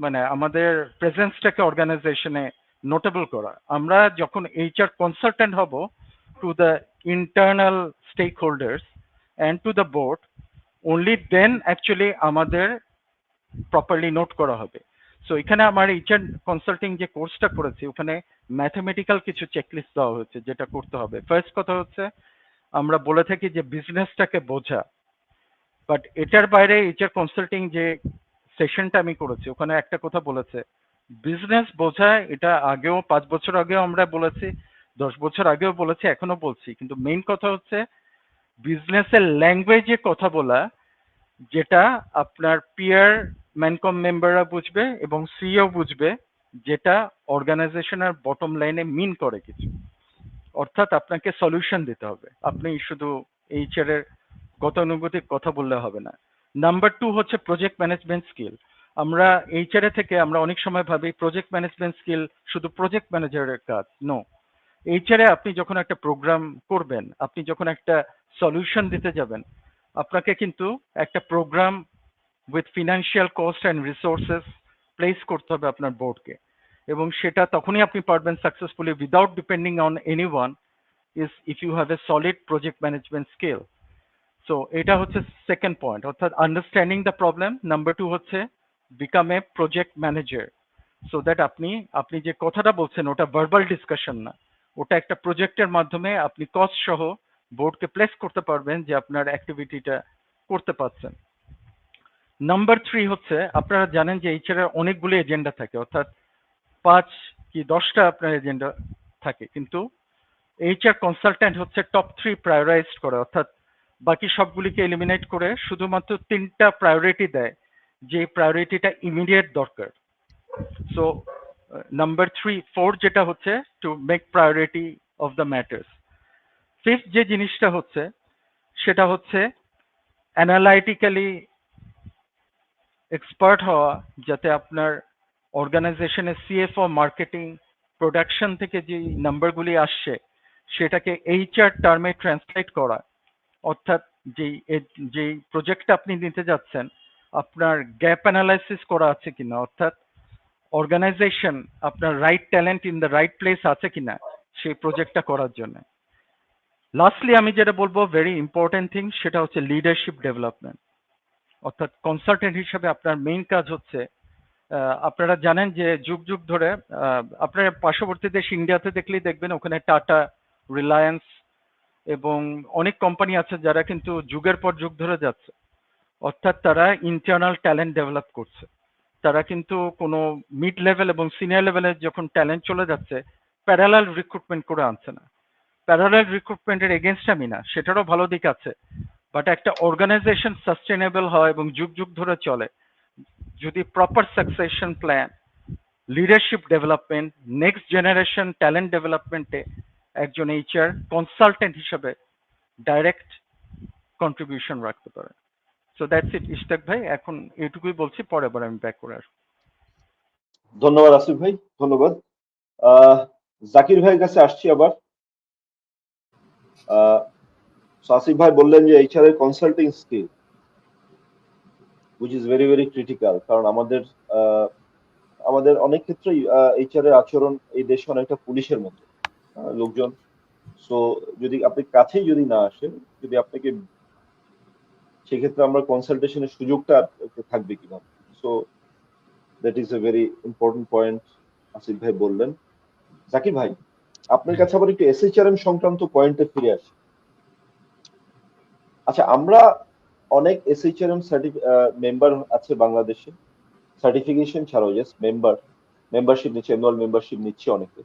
মানে আমাদের প্রেজেন্সটাকে অর্গানাইজেশনে নোটেবল করা। আমরা যখন এইচআর কনসালটেন্ট হব to the internal stakeholders and to the board, only then actually আমাদের প্রপারলি নোট করা হবে। সো এখানে আমার এইচআর কনসাল্টিং যে কোর্সটা করেছি ওখানে ম্যাথমেটিক্যাল কিছু চেকলিস্ট দেওয়া হয়েছে যেটা করতে হবে। ফার্স্ট কথা হচ্ছে আমরা বলে থাকি যে বিজনেসটাকে বোঝা, বাট এটার বাইরে এইচআর কনসাল্টিং যে সেশনটা আমি করেছি ওখানে একটা কথা বলেছে, বিজনেস বোঝা, এটা আগেও 5 বছর আগেও আমরা বলেছি, 10 বছর আগেও বলেছি, এখনো বলছি, কিন্তু মেইন কথা হচ্ছে বিজনেসের ল্যাঙ্গুয়েজে কথা বলা, যেটা আপনার পিয়ার ম্যানকম মেম্বাররা বুঝবে এবং সিইও বুঝবে, যেটা অর্গানাইজেশনের বটম লাইনে মিন করে কিছু। অর্থাৎ আপনাকে সলিউশন দিতে হবে, আপনি শুধু এইচআর এর গতানুগতিক কথা বললে হবে না। নাম্বার 2 হচ্ছে প্রজেক্ট ম্যানেজমেন্ট স্কিল। আমরা এইচআরএ থেকে আমরা অনেক সময় ভাবি প্রজেক্ট ম্যানেজমেন্ট স্কিল শুধু প্রজেক্ট ম্যানেজারের কাজ। নো, এইচআরএ আপনি যখন একটা প্রোগ্রাম করবেন, আপনি যখন একটা সলিউশন দিতে যাবেন, আপনাকে কিন্তু একটা program with financial cost and resources place করতে হবে আপনার বোর্ডকে, এবং সেটা তখনই আপনি পারবেন successfully without depending on anyone is if you have a solid project management skill. So এটা হচ্ছে সেকেন্ড পয়েন্ট, অর্থাৎ understanding the problem. Number two হচ্ছে become a project manager, so that আপনি যে কথাটা বলছেন ওটা ভার্বাল ডিসকাশন না, ওটা একটা প্রজেক্টের মাধ্যমে আপনি কস্ট সহ বোর্ডকে প্লেস করতে পারবেন যে আপনার অ্যাক্টিভিটিটা করতে পারছেন। নাম্বার থ্রি হচ্ছে আপনারা জানেন যে এইচআর এর অনেকগুলো এজেন্ডা থাকে, অর্থাৎ 5 কি 10টা আপনার এজেন্ডা থাকে, কিন্তু এইচআর কনসালট্যান্ট হচ্ছে টপ 3 প্রায়োরাইজড করে, অর্থাৎ বাকি সবগুলিকে এলিমিনেট করে শুধুমাত্র 3টা প্রায়োরিটি দেয়, যে প্রায়োরিটিটা ইমিডিয়েট দরকার। সো নাম্বার 4 যেটা হচ্ছে to make priority of the matters. Fifth যে জিনিসটা হচ্ছে সেটা হচ্ছে অ্যানালাইটিক্যালি এক্সপার্ট হওয়া, যাতে আপনার অর্গানাইজেশনের সিএফও, মার্কেটিং, প্রোডাকশন থেকে যে নাম্বারগুলি আসছে সেটাকে এইচআর টার্মে ট্রান্সলেট করা, অর্থাৎ যেই প্রজেক্টটা আপনি নিতে যাচ্ছেন আপনার গ্যাপ অ্যানালাইসিস করা আছে কিনা, অর্থাৎ অর্গানাইজেশন আপনার right talent in the right place আছে কিনা সেই প্রজেক্টটা করার জন্য। লাস্টলি আমি যেটা বলবো ভেরি ইম্পর্টেন্ট থিং, সেটা হচ্ছে লিডারশিপ ডেভেলপমেন্ট। অর্থাৎ কনসালটেন্ট হিসাবে আপনার মেইন কাজ হচ্ছে, আপনারা জানেন যে যুগ যুগ ধরে আপনার পার্শ্ববর্তী দেশ ইন্ডিয়াতে দেখলেই দেখবেন ওখানে টাটা, রিলায়েন্স এবং অনেক কোম্পানি আছে যারা কিন্তু যুগের পর যুগ ধরে যাচ্ছে, অর্থাৎ তারা ইন্টারনাল ট্যালেন্ট ডেভেলপ করছে। তারা কিন্তু কোনো মিড লেভেল এবং সিনিয়র লেভেলে যখন ট্যালেন্ট চলে যাচ্ছে প্যারালাল রিক্রুটমেন্ট করে আনছে না। প্যারালাল রিক্রুটমেন্টের এগেনস্ট আমি না, সেটারও ভালো দিক আছে, বাট একটা অর্গানাইজেশন সাস্টেনেবল হয় এবং যুগ যুগ ধরে চলে যদি proper succession plan, leadership development, next generation talent ডেভেলপমেন্টে একজন এইচআর কনসালটেন্ট হিসেবে ডাইরেক্ট কন্ট্রিবিউশন রাখতে পারে। সো দ্যাটস ইট ইশতাক ভাই, এখন এটুকুই বলছি, পরে আবার আমি ব্যাক করে আসবো। ধন্যবাদ আসিফ ভাই, ধন্যবাদ। জাকির ভাইয়ের কাছে আসছি আবার। আসিফ ভাই বললেন যে এইচআর এর consulting skill which is very very critical, কারণ আমাদের অনেক ক্ষেত্রেই এইচআর এর আচরণ এই দেশে অনেকটা পুলিশের মতো। লোকজন সো যদি আপনি কাছেই যদি না আসেন, যদি আপনাকে, সেক্ষেত্রে আমরা কনসালটেশনের সুযোগটা থাকবে কিভাবে? So that is a very important point Asif ভাই বললেন। জাকির ভাই, আপনার কাছে আবার একটু এসএইচআরএম সংক্রান্ত পয়েন্টে ফিরে আসি। আচ্ছা, আমরা অনেক এসএইচআরএম মেম্বার আছে বাংলাদেশে, সার্টিফিকেশন ছাড়াও জাস্ট মেম্বারশিপ নিচ্ছে, অ্যানুয়াল মেম্বারশিপ নিচ্ছে অনেকে।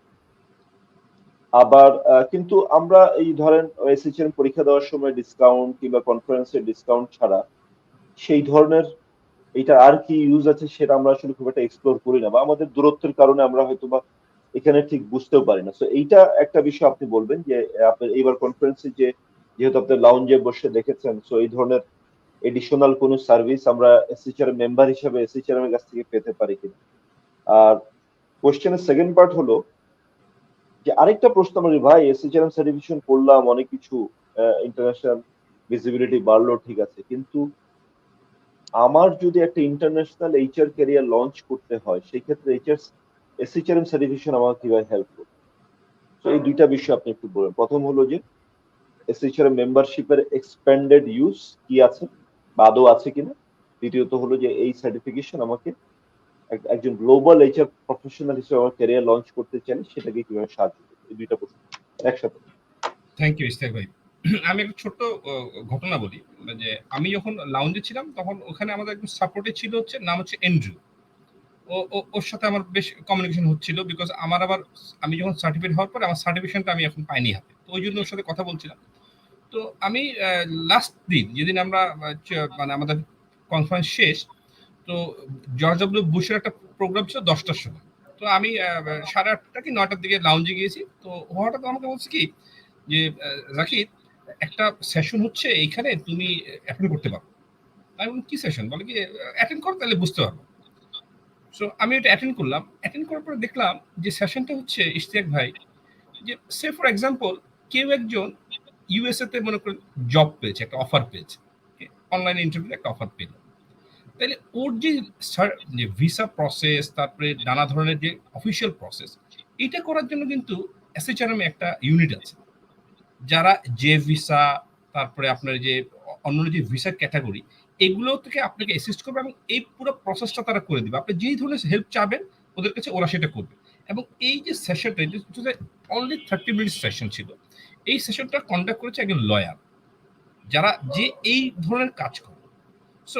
আবার কিন্তু আমরা এই ধরেন এসএইচআরএম পরীক্ষা দেওয়ার সময় ডিসকাউন্ট কিংবা কনফারেন্সের ডিসকাউন্ট ছাড়া সেই ধরনের এটা আর কি ইউজ আছে সেটা আমরা আসলে খুব একটা এক্সপ্লোর করি না, বা আমাদের দূরত্বের কারণে আমরা হয়তো বা এখানে ঠিক বুঝতেও পারি না। সো এইটা একটা বিষয় আপনি বলবেন যে আপনার এইবার কনফারেন্সে যেহেতু আপনি লাউঞ্জে বসে দেখেছেন, সো এই ধরনের এডিশনাল কোনো সার্ভিস আমরা এসএইচআরএম মেম্বার হিসেবে এসএইচআরএম এর কাছ থেকে পেতে পারি কিনা। আর কোশ্চেনের সেকেন্ড পার্ট হলো যে আরেকটা প্রশ্ন আমার, ভাই এসএইচআরএম সার্টিফিকেশন করলাম, অনেক কিছু ইন্টারন্যাশনাল ভিজিবিলিটি বাড়লো, ঠিক আছে, কিন্তু আমার যদি একটা ইন্টারন্যাশনাল এইচআর ক্যারিয়ার লঞ্চ করতে হয়, সেই ক্ষেত্রে এসএইচআরএম সার্টিফিকেশন আমাকে কিভাবে হেল্প করবে? তো এই দুইটা বিষয় আপনি একটু বলেন। প্রথম হলো যে এসএইচআরএম মেম্বারশিপের এক্সপ্যান্ডেড ইউজ কি আছে বা আদৌ আছে কিনা। দ্বিতীয়ত হলো যে এই সার্টিফিকেশন আমাকে একজন গ্লোবাল এইচআর প্রফেশনাল হিসেবে আমার ক্যারিয়ার লঞ্চ করতে চাই, সেটাকে কিভাবে সাহায্য করবে? এই দুইটা প্রশ্ন একসাথে। থ্যাংক ইউ ইশতাক ভাই। আমি একটা ছোট্ট ঘটনা বলি, যে আমি যখন লাউঞ্জে ছিলাম তখন ওখানে আমাদের একজন সাপোর্টে ছিল, নাম হচ্ছে এন্ড্রু। ওর সাথে আমার বেশ কমিউনিকেশন হচ্ছিল, বিকজ আমি যখন সার্টিফিকেট হওয়ার পরে আমার সার্টিফিকেশনটা আমি এখন পাইনি হাতে, তো ওই জন্য ওর সাথে কথা বলছিলাম। তো আমি লাস্ট দিন যেদিন আমরা মানে আমাদের কনফারেন্স শেষ, তো জর্জ ডব্লিউ বুশের একটা প্রোগ্রাম ছিল 10টার সময়। তো আমি 8:30 কি 9টার দিকে লাউঞ্জে গিয়েছি। তো হঠাৎ আমাকে বলছে কি যে জাকির, একটা সেশন হচ্ছে এইখানে, তুমি অ্যাটেন্ড করতে পারো। আমি বললাম কি সেশন? বলে কি অ্যাটেন্ড করো, তাহলে বুঝতে পারবো। সো আমি এটা অ্যাটেন্ড করলাম, অ্যাটেন্ড করার পরে দেখলাম যে সেশনটা হচ্ছে ইশতিয়াক ভাই, যে সে ফর এক্সাম্পল কেউ একজন ইউএসএ তে মনে করেন জব পেয়েছে, একটা অফার পেয়েছে, অনলাইন ইন্টারভিউ একটা অফার পেল, তাহলে ওর যে ভিসা প্রসেস, তারপরে নানা ধরনের যে অফিসিয়াল প্রসেস, এটা করার জন্য কিন্তু এসএইচআরএম একটা ইউনিট আছে, যারা যে ভিসা, তারপরে আপনার যে অন্য যে ভিসা ক্যাটাগরি, এগুলো থেকে আপনাকে অ্যাসিস্ট করবে এবং এই পুরো প্রসেসটা তারা করে দিবে। আপনি যেই ধরনের হেল্প চাবেন ওদের কাছে, ওরা সেটা করবে। এবং এই যে সেশনটা, অনলি 30 মিনিট সেশন ছিল, এই সেশনটা কন্ডাক্ট করেছে একজন লয়ার, যারা যে এই ধরনের কাজ করে। সো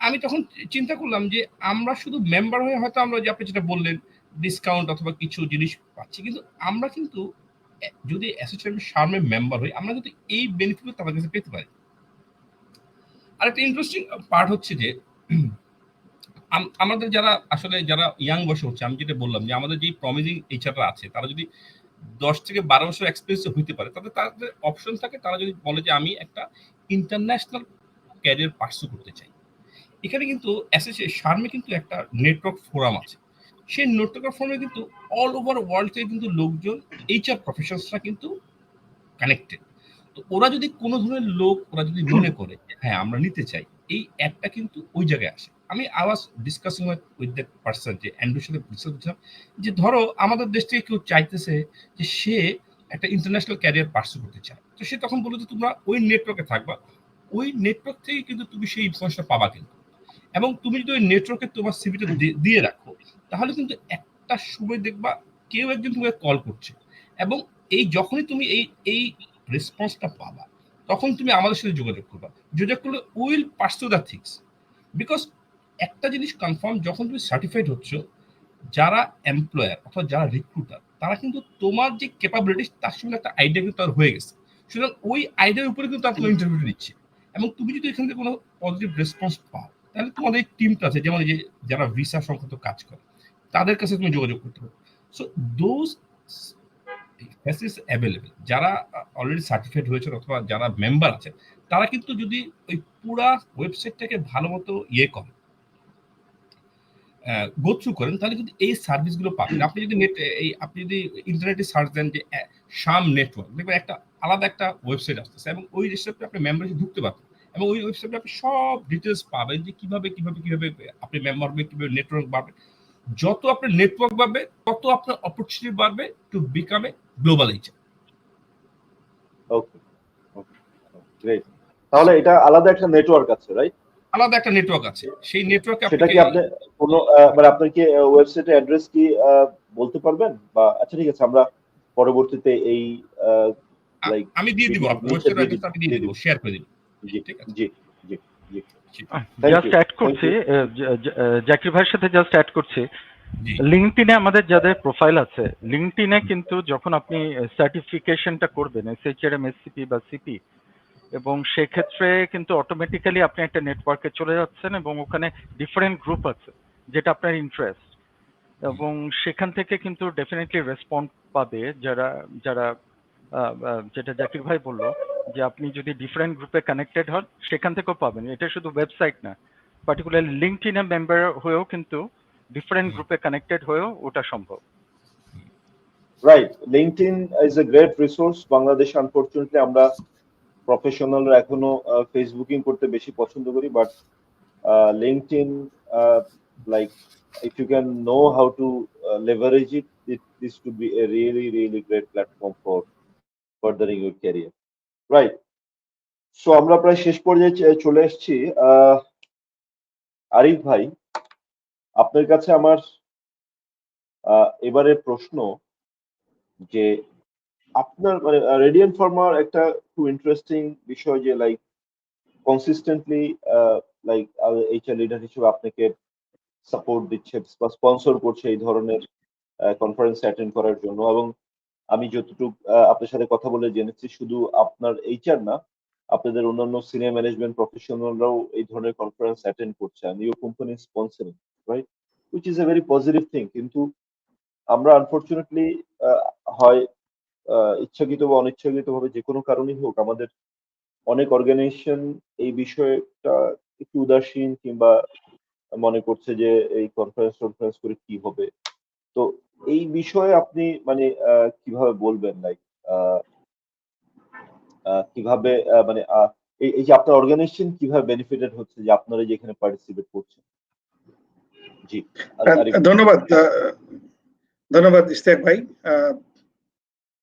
আমি তখন চিন্তা করলাম যে আমরা শুধু মেম্বার হয়ে হয়তো আমরা, যে আপনি যেটা বললেন, ডিসকাউন্ট অথবা কিছু জিনিস পাচ্ছি, কিন্তু আমরা কিন্তু যদি অ্যাসোসিয়েশন শার্মের মেম্বার হই, আমরা কিন্তু এই বেনিফিট তাদের কাছে পেতে পারি। আর একটা ইন্টারেস্টিং পার্ট হচ্ছে যে আমাদের যারা আসলে যারা ইয়াং বয়সে হচ্ছে, আমি যেটা বললাম যে আমাদের যে প্রমিজিং এইচআররা আছে, তারা যদি 10 থেকে 12 বছর এক্সপিরিয়েন্স হইতে পারে, তাদের অপশন থাকে, তারা যদি বলে যে আমি একটা ইন্টারন্যাশনাল ক্যারিয়ার পার্সু করতে চাই। এখানে কিন্তু শার্মে কিন্তু একটা নেটওয়ার্ক ফোরাম আছে। সেই নেটওয়ার্ক ফোরামে কিন্তু অল ওভার ওয়ার্ল্ড থেকে কিন্তু লোকজন, এইচআর প্রফেশনালসরা কিন্তু কানেক্টেড। তো ওরা যদি কোনো ধরনের লোক ওরা যদি মনে করে হ্যাঁ আমরা নিতে চাই, এই অ্যাডটা কিন্তু ওই জায়গায় আসে। আমি আওয়াজ ডিসকাসিং উইথ দ্যাট পার্সন, যে অ্যান্ড্রুর সাথে ডিসকাস করছিলাম, যে ধরো আমাদের দেশ থেকে কেউ চাইতেছে যে সে একটা ইন্টারন্যাশনাল ক্যারিয়ার পার্সু করতে চায়, তো সে তখন বললো যে তোমরা ওই নেটওয়ার্কে থাকবা, ওই নেটওয়ার্ক থেকে কিন্তু তুমি সেই ইনফরমেশনটা পাবা কিন্তু। এবং তুমি যদি ওই নেটওয়ার্কে তোমার সিভিটা দিয়ে রাখো, তাহলে কিন্তু একটা সময় দেখবা কেউ একজন তোমাকে কল করছে, এবং এই যখনই তুমি এই রেসপন্সটা পাবা, তখন তুমি আমাদের সাথে যোগাযোগ করবা। যোগাযোগ করলে will pursue the things. Because একটা জিনিস কনফার্ম, যখন তুমি সার্টিফাইড হচ্ছ, যারা এমপ্লয়ার অথবা যারা রিক্রুটার, তারা কিন্তু তোমার যে ক্যাপাবিলিটি তার সঙ্গে একটা আইডিয়া কিন্তু তার হয়ে গেছে। সুতরাং ওই আইডিয়ার উপরে কিন্তু তার কোনো ইন্টারভিউ দিচ্ছে। এবং তুমি যদি এখান থেকে কোনো পজিটিভ রেসপন্স পাও, তাহলে তোমাদের টিমটা আছে, যেমন যে যারা ভিসা সংক্রান্ত কাজ করে, তাদের কাছে তুমি যোগাযোগ করতে পারো। সো দোজ ফ্যাসিলিটিস অ্যাভেলেবল, যারা অলরেডি সার্টিফাইড হয়েছে অথবা যারা মেম্বার আছে, তারা কিন্তু যদি ওই পুরা ওয়েবসাইটটাকে ভালো মতো করে গো থ্রু করেন, তাহলে কিন্তু এই সার্ভিসগুলো পাবেন। আপনি যদি আপনি যদি ইন্টারনেটে সার্চ দেন যে শাম নেটওয়ার্ক, দেখবেন একটা আলাদা একটা ওয়েবসাইট আসতেছে, এবং ওই ওয়েবসাইটে আপনি মেম্বারশিপ ঢুকতে পারবেন, এবং ওই ওয়েবসাইটে আপনি সব ডিটেলস পাবেন যে কিভাবে কিভাবে কিভাবে আপনি মেম্বার হবেন, কিভাবে নেটওয়ার্ক বাড়বে। যত আপনার নেটওয়ার্ক বাড়বে, তত আপনার অপরচুনিটি বাড়বে to become a global HR. Okay, great. তাহলে এটা আলাদা একটা নেটওয়ার্ক আছে, রাইট? আলাদা একটা নেটওয়ার্ক আছে, সেই নেটওয়ার্কে সেটা কি আপনি কোনো মানে আপনার কি ওয়েবসাইটের অ্যাড্রেস কি বলতে পারবেন? বা আচ্ছা ঠিক আছে, আমরা পরবর্তীতে এই লাইক আমি দিয়ে দিব, আপনার ওয়েবসাইট অ্যাড্রেস আমি দিয়ে দিব, শেয়ার করে দিব। জি ঠিক আছে, জি জি জি। জাস্ট অ্যাড করছি, জাকির ভাইয়ের সাথে জাস্ট অ্যাড করছি, লিঙ্কডইনে আমাদের যাদের প্রোফাইল আছে, লিঙ্কডইনে কিন্তু যখন আপনি সার্টিফিকেশনটা করবেন এসএইচআরএম এসসিপি বা সিপি, এবং সেক্ষেত্রে কিন্তু অটোমেটিক্যালি আপনি একটা নেটওয়ার্কে চলে যাচ্ছেন, এবং ওখানে ডিফারেন্ট গ্রুপ আছে যেটা আপনার ইন্টারেস্ট, এবং সেখান থেকে কিন্তু ডেফিনেটলি রেসপন্স পাবে যারা যারা যেটা জাকির ভাই বললো, যে আপনি যদি ডিফারেন্ট গ্রুপে কানেক্টেড হন সেখান থেকেও পাবেন। এটা শুধু ওয়েবসাইট না, পার্টিকুলারলি লিঙ্কডইনে মেম্বার হয়েও কিন্তু ডিফারেন্ট গ্রুপে কানেক্টেড হয়েও ওটা সম্ভব। Right, LinkedIn is a great resource. বাংলাদেশে আনফরচুনেটলি আমরা প্রফেশনালরা এখনো ফেসবুকিং করতে বেশি পছন্দ করি, but LinkedIn, like if you can know how to leverage it, this could be a really great platform for furthering your career, right? So আমরা প্রায় শেষ পর্যায়ে চলে এসেছি। আরিফ ভাই, আপনার কাছে আমার এবারে প্রশ্ন, যে আপনার মানে রেডিয়ান ফার্মার একটা খুব ইন্টারেস্টিং বিষয়, যে like consistently like HR leader হিসেবে আপনাকে সাপোর্ট দিচ্ছে বা স্পন্সর করছে এই ধরনের কনফারেন্স অ্যাটেন্ড করার জন্য। এবং আমি যতটুকু আপনার সাথে কথা বলে জেনেছি, শুধু আপনার এইচআর না, আপনাদের অন্যান্য সিনিয়র ম্যানেজমেন্ট প্রফেশনালরাও এই ধরনের কনফারেন্স অ্যাটেন্ড করছে, and your company is sponsoring, right? Which is a very positive thing. কিন্তু আমরা আনফরচুনেটলি হয় ইচ্ছাকৃত বা অনিচ্ছাকৃত ভাবে, যে কোনো কারণেই হোক, আমাদের অনেক অর্গানাইজেশন এই বিষয়টা একটু উদাসীন কিংবা মনে করছে যে এই কনফারেন্স করে কি হবে। তো এই বিষয়ে আপনি মানে কিভাবে বলবেন, লাইক কিভাবে মানে এই যে আপনার অর্গানাইজেশন কিভাবে বেনিফিটেড হচ্ছে যে আপনারা যে এখানে পার্টিসিপেট করছেন? জি, আরিফ। ধন্যবাদ ধন্যবাদ ইশতিয়াক ভাই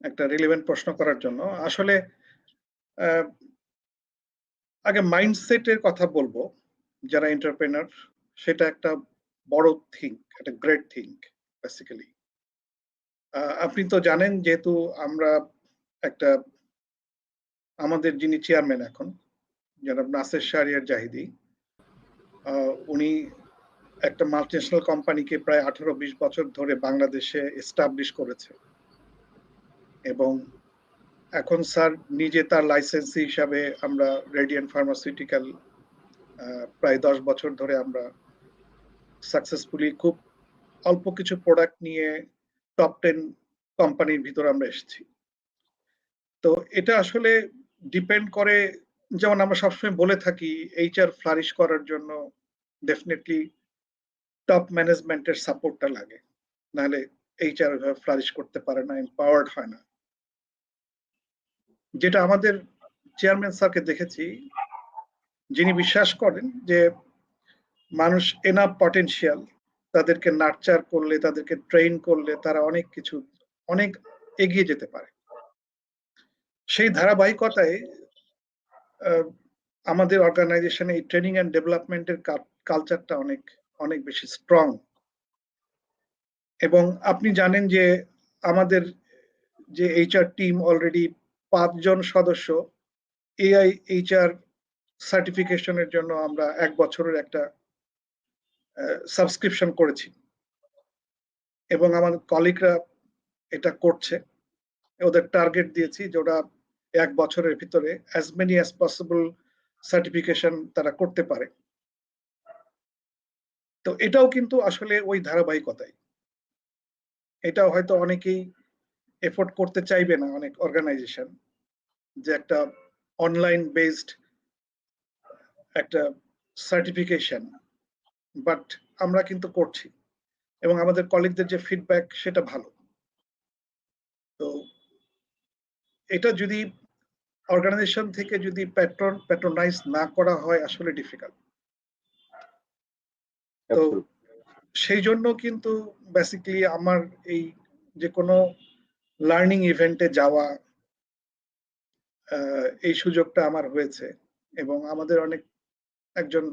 একটা রিলেভেন্ট প্রশ্ন করার জন্য। আসলে আগে মাইন্ডসেটের কথা বলবো, যারা এন্টারপ্রেনার সেটা একটা বড় থিঙ্ক, একটা গ্রেট থিঙ্ক বেসিক্যালি। আপনি তো জানেন যেহেতু আমরা একটা, আমাদের যিনি চেয়ারম্যান এখন জনাব নাসির শাহরিয়ার জাহিদি, উনি একটা মাল্টিন্যাশনাল কোম্পানিকে প্রায় 18-20 বছর ধরে বাংলাদেশে এস্টাবলিশ করেছে এবং এখন স্যার নিজে তার লাইসেন্সি হিসাবে আমরা রেডিয়েন্ট ফার্মাসিউটিক্যাল প্রায় 10 বছর ধরে আমরা সাকসেসফুলি খুব অল্প কিছু প্রোডাক্ট নিয়ে টপ 10 কোম্পানির ভিতরে আমরা এসেছি। তো এটা আসলে ডিপেন্ড করে, যেমন আমরা সবসময় বলে থাকি এইচআর ফ্লারিশ করার জন্য ডেফিনেটলি টপ ম্যানেজমেন্টের সাপোর্টটা লাগে, নাহলে এইচআর ফ্লারিশ করতে পারে না, এম্পাওয়ার্ড হয় না। যেটা আমাদের চেয়ারম্যান স্যারকে দেখেছি, যিনি বিশ্বাস করেন যে মানুষ এনাফ পটেনশিয়াল, তাদেরকে নার্চার করলে, তাদেরকে ট্রেন করলে তারা অনেক কিছু অনেক এগিয়ে যেতে পারে। সেই ধারাবাহিকতায় আমাদের অর্গানাইজেশনে এই ট্রেনিং অ্যান্ড ডেভেলপমেন্টের কালচারটা অনেক অনেক বেশি স্ট্রং। এবং আপনি জানেন যে আমাদের যে এইচআর টিম অলরেডি 5 জন সদস্য এআই এইচআর সার্টিফিকেশনের জন্য আমরা 1 বছরের একটা সাবস্ক্রিপশন করেছি এবং আমাদের কলিগরা এটা করছে। ওদের টার্গেট দিয়েছি যে ওরা 1 বছরের ভিতরে as many as possible certification তারা করতে পারে। তো এটাও কিন্তু আসলে ওই ধারাবাহিকতায়, এটাও হয়তো অনেকেই এফোর্ট করতে চাইবে না, অনেক অর্গানাইজেশন, যে একটা অনলাইন বেসড একটা সার্টিফিকেশন, বাট আমরা কিন্তু করছি এবং আমাদের কলিগদের যে ফিডব্যাক সেটা ভালো। তো এটা যদি অর্গানাইজেশন থেকে যদি প্যাট্রোনাইজ না করা হয় আসলে ডিফিকাল্ট। তো সেই জন্য কিন্তু বেসিক্যালি আমার এই যে কোনো লার্নিং ইভেন্টে যাওয়া, এই সুযোগটা আমার হয়েছে এবং আমাদের অনেক একজন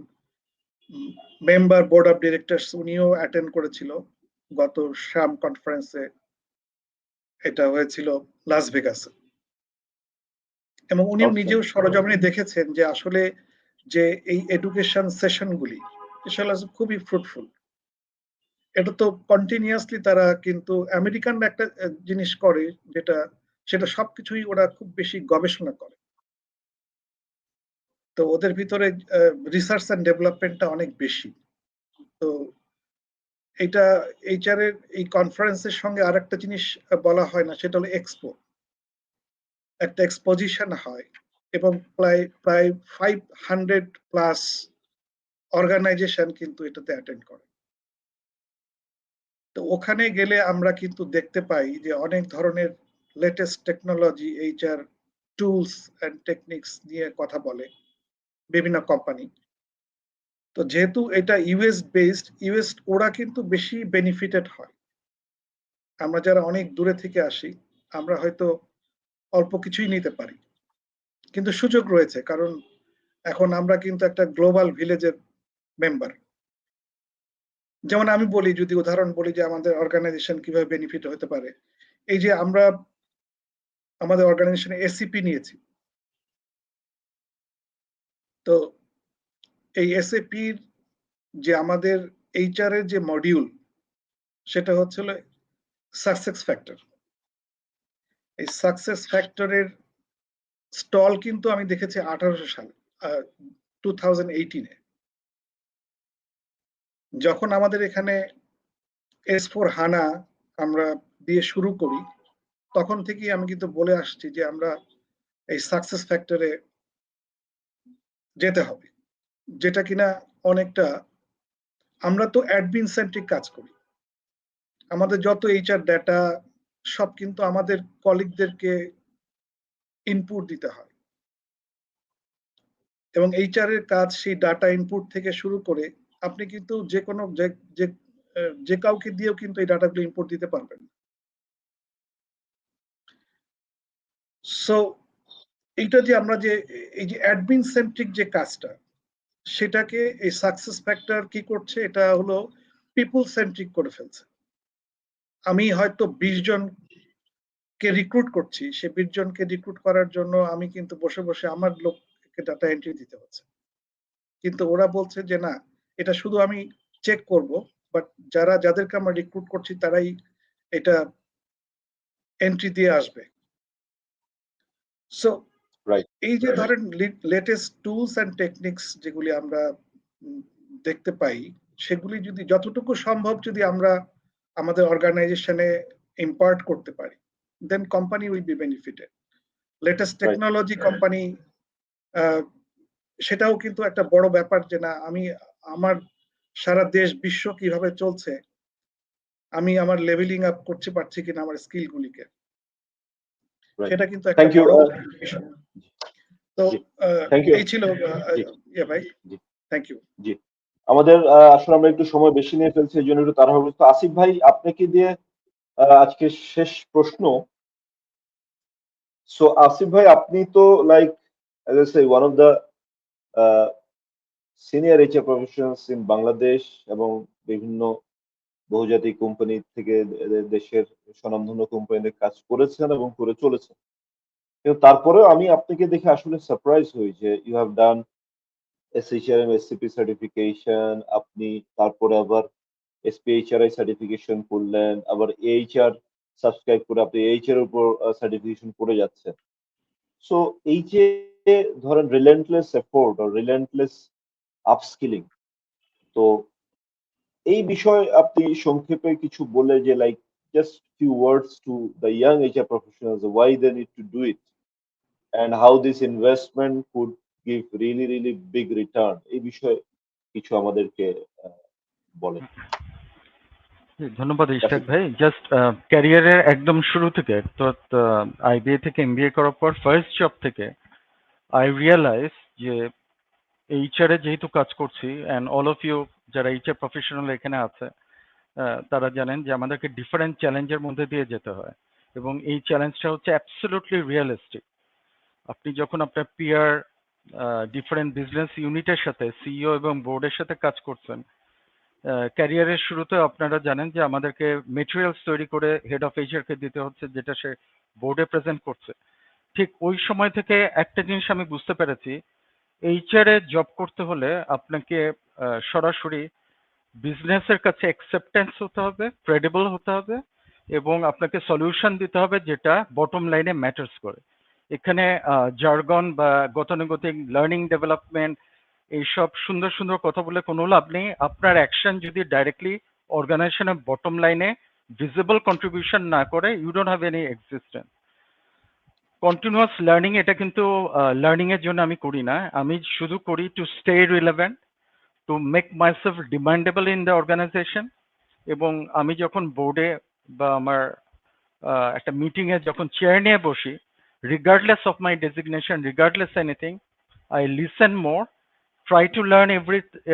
মেম্বার বোর্ড অফ ডিরেক্টরস উনিও অ্যাটেন্ড করেছিল গত শার্ম কনফারেন্সে, এটা হয়েছিল লাস ভেগাসে, এবং উনি নিজেও সরজমিনে দেখেছেন যে আসলে যে এই এডুকেশন সেশনগুলি আসলে খুবই ফ্রুটফুল। এটা তো কন্টিনিউয়াসলি তারা কিন্তু আমেরিকান একটা জিনিস করে, যেটা সেটা সবকিছুই ওরা খুব বেশি গবেষণা করে। তো ওদের ভিতরে রিসার্চ এন্ড ডেভেলপমেন্টটা অনেক বেশি। তো এটা এইচআর এর এই কনফারেন্সের সঙ্গে আরেকটা জিনিস বলা হয় না, সেটা হলো এক্সপো, একটা এক্সপোজিশন হয় এবং প্রায় 500+ অর্গানাইজেশন কিন্তু এটাতে অ্যাটেন্ড করে। তো ওখানে গেলে আমরা কিন্তু দেখতে পাই যে অনেক ধরনের latest technology, HR tools and techniques নিয়ে কথা বলে বিভিন্ন কোম্পানি। তো যেহেতু এটা ইউএস বেসড, ইউএস ওরা কিন্তু বেশি বেনিফিটেড হয়। আমরা যারা অনেক দূরে থেকে আসি আমরা হয়তো অল্প কিছুই নিতে পারি, কিন্তু সুযোগ রয়েছে, কারণ এখন আমরা কিন্তু একটা গ্লোবাল ভিলেজের মেম্বার। যেমন আমি বলি, যদি উদাহরণ বলি যে আমাদের অর্গানাইজেশন কিভাবে বেনিফিট হতে পারে, এই যে আমরা আমাদের অর্গানাইজেশনে এসিপি নিয়েছি, তো এই এসএপির যে আমাদের এইচআর এর যে মডিউল সেটা হচ্ছিল সাকসেস ফ্যাক্টর। এই সাকসেস ফ্যাক্টরের স্টল কিন্তু আমি দেখেছি 1800 সালে, 2018-এ যখন আমাদের এখানে S4 হানা আমরা দিয়ে শুরু করি, তখন থেকেই আমি কিন্তু বলে আসছি যে আমরা এই সাকসেস ফ্যাক্টরে যেতে হবে, যেটা কিনা অনেকটা আমরা তো অ্যাডমিন সেন্ট্রিক কাজ করি, আমাদের যত এইচআর ডেটা সব কিন্তু আমাদের কলিগদেরকে ইনপুট দিতে হয়, এবং এইচআর এর কাজ সেই ডাটা ইনপুট থেকে শুরু করে আপনি কিন্তু যে কোনো যে কাউকে দিয়েও কিন্তু এই ডাটাগুলো ইনপুট দিতে পারবেন। সো এইটা যে আমরা যে এই যে অ্যাডমিন সেন্ট্রিক যে কাজটা, সেটাকে এই সাকসেস ফ্যাক্টর কি করছে, এটা হলো পিপল সেন্ট্রিক করে ফেলছে। আমি হয়তো 20 জনকে রিক্রুট করছি, সে 20 জনকে রিক্রুট করার জন্য আমি কিন্তু বসে বসে আমার লোককে ডাটা এন্ট্রি দিতে হচ্ছে, কিন্তু ওরা বলছে যে না, এটা শুধু আমি চেক করব, বাট যাদেরকে আমরা রিক্রুট করছি তারাই এটা এন্ট্রি দিয়ে আসবে। So right. এই যে ধরেন লেটেস্ট টুলস অ্যান্ড টেকনিক্স যেগুলি আমরা দেখতে পাই, সেগুলি যদি যতটুকু সম্ভব যদি আমরা আমাদের অর্গানাইজেশনে ইম্পার্ট করতে পারি, then company will be benefited. Latest technology company, সেটাও কিন্তু একটা বড় ব্যাপার, যে না আমি আমার সারা দেশ বিশ্ব কিভাবে চলছে, আমি আমার লেভেলিং আপ করতে পারছি কিনা আমার স্কিল গুলিকে, সেটা কিন্তু একটা বড় বিষয়। তো এই ছিল ভাই, থ্যাংক ইউ। জি, আমাদের আসলে আমরা একটু সময় বেশি নিয়ে ফেলছি, এই জন্য একটু তাড়াহুড়ো। তো আসিফ ভাই, আপনাকে দিয়ে আজকে শেষ প্রশ্ন। সো আসিফ ভাই, আপনি তো like as I say one of the senior HR professionals in Bangladesh, এবং বিভিন্ন বহুজাতিক কোম্পানি থেকে দেশের স্বনামধন্য কোম্পানিতে কাজ করেছেন এবং করে চলেছেন। কিন্তু তারপরেও আমি আপনাকে দেখে আসলে সারপ্রাইজ হই যে you have done SHRM SCP certification, আপনি তারপরে আবার SPHRI সার্টিফিকেশন করলেন, আবার AHR সাবস্ক্রাইব করে আপনি AHR এর উপর সার্টিফিকেশন করে যাচ্ছেন। সো এই যে ধরেন রিলেন্টলেস এফোর্ট আর রিলেন্টলেস আপস্কিলিং, তো এই বিষয়ে আপনি সংক্ষেপে কিছু বলে যে like just few words to the young HR professionals why they need to do it and how this investment could give really really big return, এই বিষয়ে কিছু আমাদেরকে বলেন। ধন্যবাদ ইশতাক ভাই। জাস্ট ক্যারিয়ারের একদম শুরু থেকে, তো আইবিএ থেকে এমবিএ করার পর ফার্স্ট জব থেকে আই রিয়েলাইজ যে এইচআর এ যেহেতু কাজ করছি, অ্যান্ড অল অফ ইউ যারা এইচআর প্রফেশনাল এখানে আছে তারা জানেন যে আমাদেরকে ডিফারেন্ট চ্যালেঞ্জের মধ্যে দিয়ে যেতে হয়, এবং এই চ্যালেঞ্জটা হচ্ছে অ্যাবসলিউটলি রিয়েলিস্টিক। আপনি যখন আপনার পিয়ার ডিফারেন্ট বিজনেস ইউনিটের সাথে সিইও এবং বোর্ডের সাথে কাজ করছেন, ক্যারিয়ারের শুরুতে আপনারা জানেন যে আমাদেরকে মেটেরিয়ালস তৈরি করে হেড অফ এইচআর কে দিতে হচ্ছে, যেটা সে বোর্ডে প্রেজেন্ট করছে। ঠিক ওই সময় থেকে একটা জিনিস আমি বুঝতে পেরেছি, এইচআর এ জব করতে হলে আপনাকে সরাসরি বিজনেসের কাছে অ্যাকসেপ্টেন্স হতে হবে, ক্রেডিবল হতে হবে, এবং আপনাকে সলিউশন দিতে হবে যেটা বটম লাইনে ম্যাটার্স করে। এখানে জার্গন বা গতানুগতিক লার্নিং ডেভেলপমেন্ট এইসব সুন্দর সুন্দর কথা বলে কোনো লাভ নেই। আপনার অ্যাকশন যদি ডাইরেক্টলি অর্গানাইজেশনের বটম লাইনে ভিজিবল কন্ট্রিবিউশন না করে, you don't have any existence. Continuous learning, এটা কিন্তু লার্নিং এর জন্য আমি করি না, আমি শুধু করি to stay relevant, to make myself demandable in the organization. এবং আমি যখন বোর্ডে বা আমার একটা মিটিং এ যখন চেয়ার নিয়ে বসি, regardless of my designation, regardless anything, I listen more, try to learn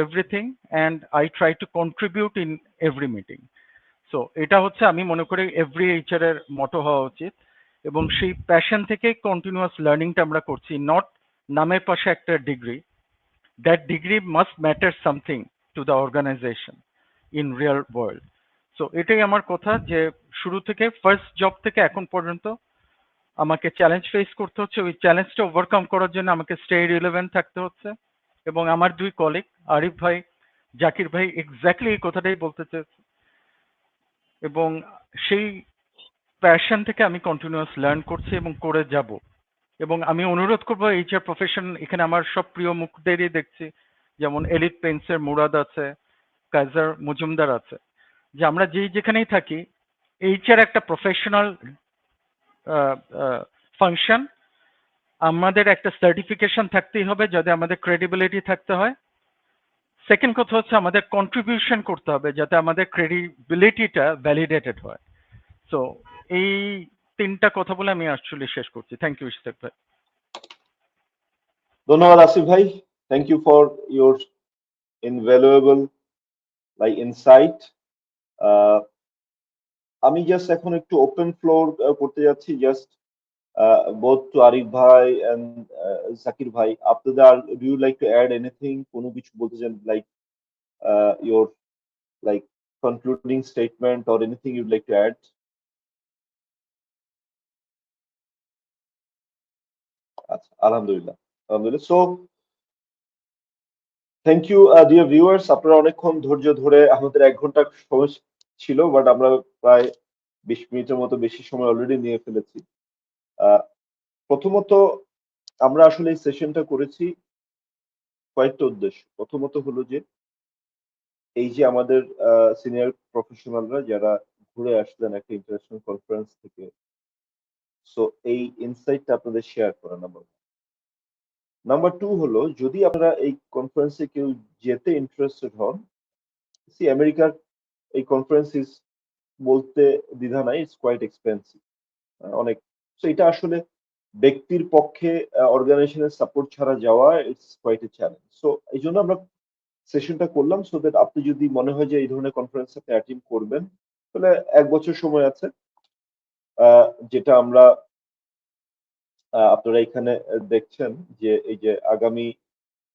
everything, and I try to contribute in every meeting. So এটা হচ্ছে আমি মনে করি এভরি এইচআর এর মটো হওয়া উচিত, এবং সেই প্যাশন থেকে কন্টিনিউয়াস লার্নিংটা আমরা করছি, নট নামের পাশে একটা degree. That degree must matter something to the organization in real world. So এটাই আমার কথা, যে শুরু থেকে ফার্স্ট জব থেকে এখন পর্যন্ত আমাকে চ্যালেঞ্জ ফেস করতে হচ্ছে, ওই চ্যালেঞ্জটা ওভারকাম করার জন্য আমাকে স্টে রিলেভেন্ট থাকতে হচ্ছে। এবং আমার দুই কলিগ আরিফ ভাই, জাকির ভাই এক্স্যাক্টলি এই কথাটাই বলতে চেয়েছে, এবং সেই প্যাশন থেকে আমি কন্টিনিউয়াস লার্ন করছি এবং করে যাব। এবং আমি অনুরোধ করবো এইচআর প্রফেশন, এখানে আমার সব প্রিয় মুখদেরই দেখছি, যেমন এলিট পেন্সের মুরাদ আছে, কাইজার মজুমদার আছে, যে আমরা যেখানেই থাকি, এইচআর একটা প্রফেশনাল ফাংশন, আমাদের একটা সার্টিফিকেশন থাকতেই হবে, যাতে আমাদের ক্রেডিবিলিটি থাকতে হয়। সেকেন্ড কথা হচ্ছে আমাদের কন্ট্রিবিউশন করতে হবে যাতে আমাদের ক্রেডিবিলিটিটা ভ্যালিডেটেড হয়। সো এই তিনটা কথা বলে আমি অ্যাকচুয়ালি শেষ করছি। থ্যাংক ইউ ইশতাক ভাই। ধন্যবাদ আসিফ ভাই, thank you for your invaluable insight. আমি জাস্ট এখন একটু ওপেন ফ্লোর করতে যাচ্ছি, just both to Arif bhai and Zakir bhai. After that, do you like to add anything? কোনো কিছু বলতে চান, your concluding statement or anything you'd like to add? আচ্ছা, আলহামদুলিল্লাহ। So thank you dear viewers, আপনারা অনেকক্ষণ ধৈর্য ধরে, আমাদের 1 ঘন্টা সময় ছিল, বাট আমরা প্রায় 20 মিনিটের মতো বেশি সময় অলরেডি নিয়ে ফেলেছি। প্রথমত আমরা আসলে এই সেশনটা করেছি কয়েকটা উদ্দেশ্য। প্রথমত হলো যে এই যে আমাদের সিনিয়র প্রফেশনালরা যারা ঘুরে আসলেন একটা ইন্টারন্যাশনাল কনফারেন্স থেকে, সো এই ইনসাইটটা আপনাদের শেয়ার করা। নাম্বার 2 হলো, যদি আপনারা এই কনফারেন্সে কেউ যেতে ইন্টারেস্টেড হন, আমেরিকার এই কনফারেন্স বলতে দ্বিধা নাই, ইটস কোয়াইট এক্সপেন্সিভ অনেক। সো এটা আসলে ব্যক্তির পক্ষে অর্গানাইজেশনের সাপোর্ট ছাড়া যাওয়া it's quite a challenge. So এই জন্য আমরা সেশনটা করলাম, সো দ্যাট আপনি যদি মনে হয় যে এই ধরনের কনফারেন্স আপনি অ্যাটেন্ড করবেন, তাহলে 1 বছর সময় আছে, যেটা আমরা আপনারা এখানে দেখছেন যে এই যে আগামী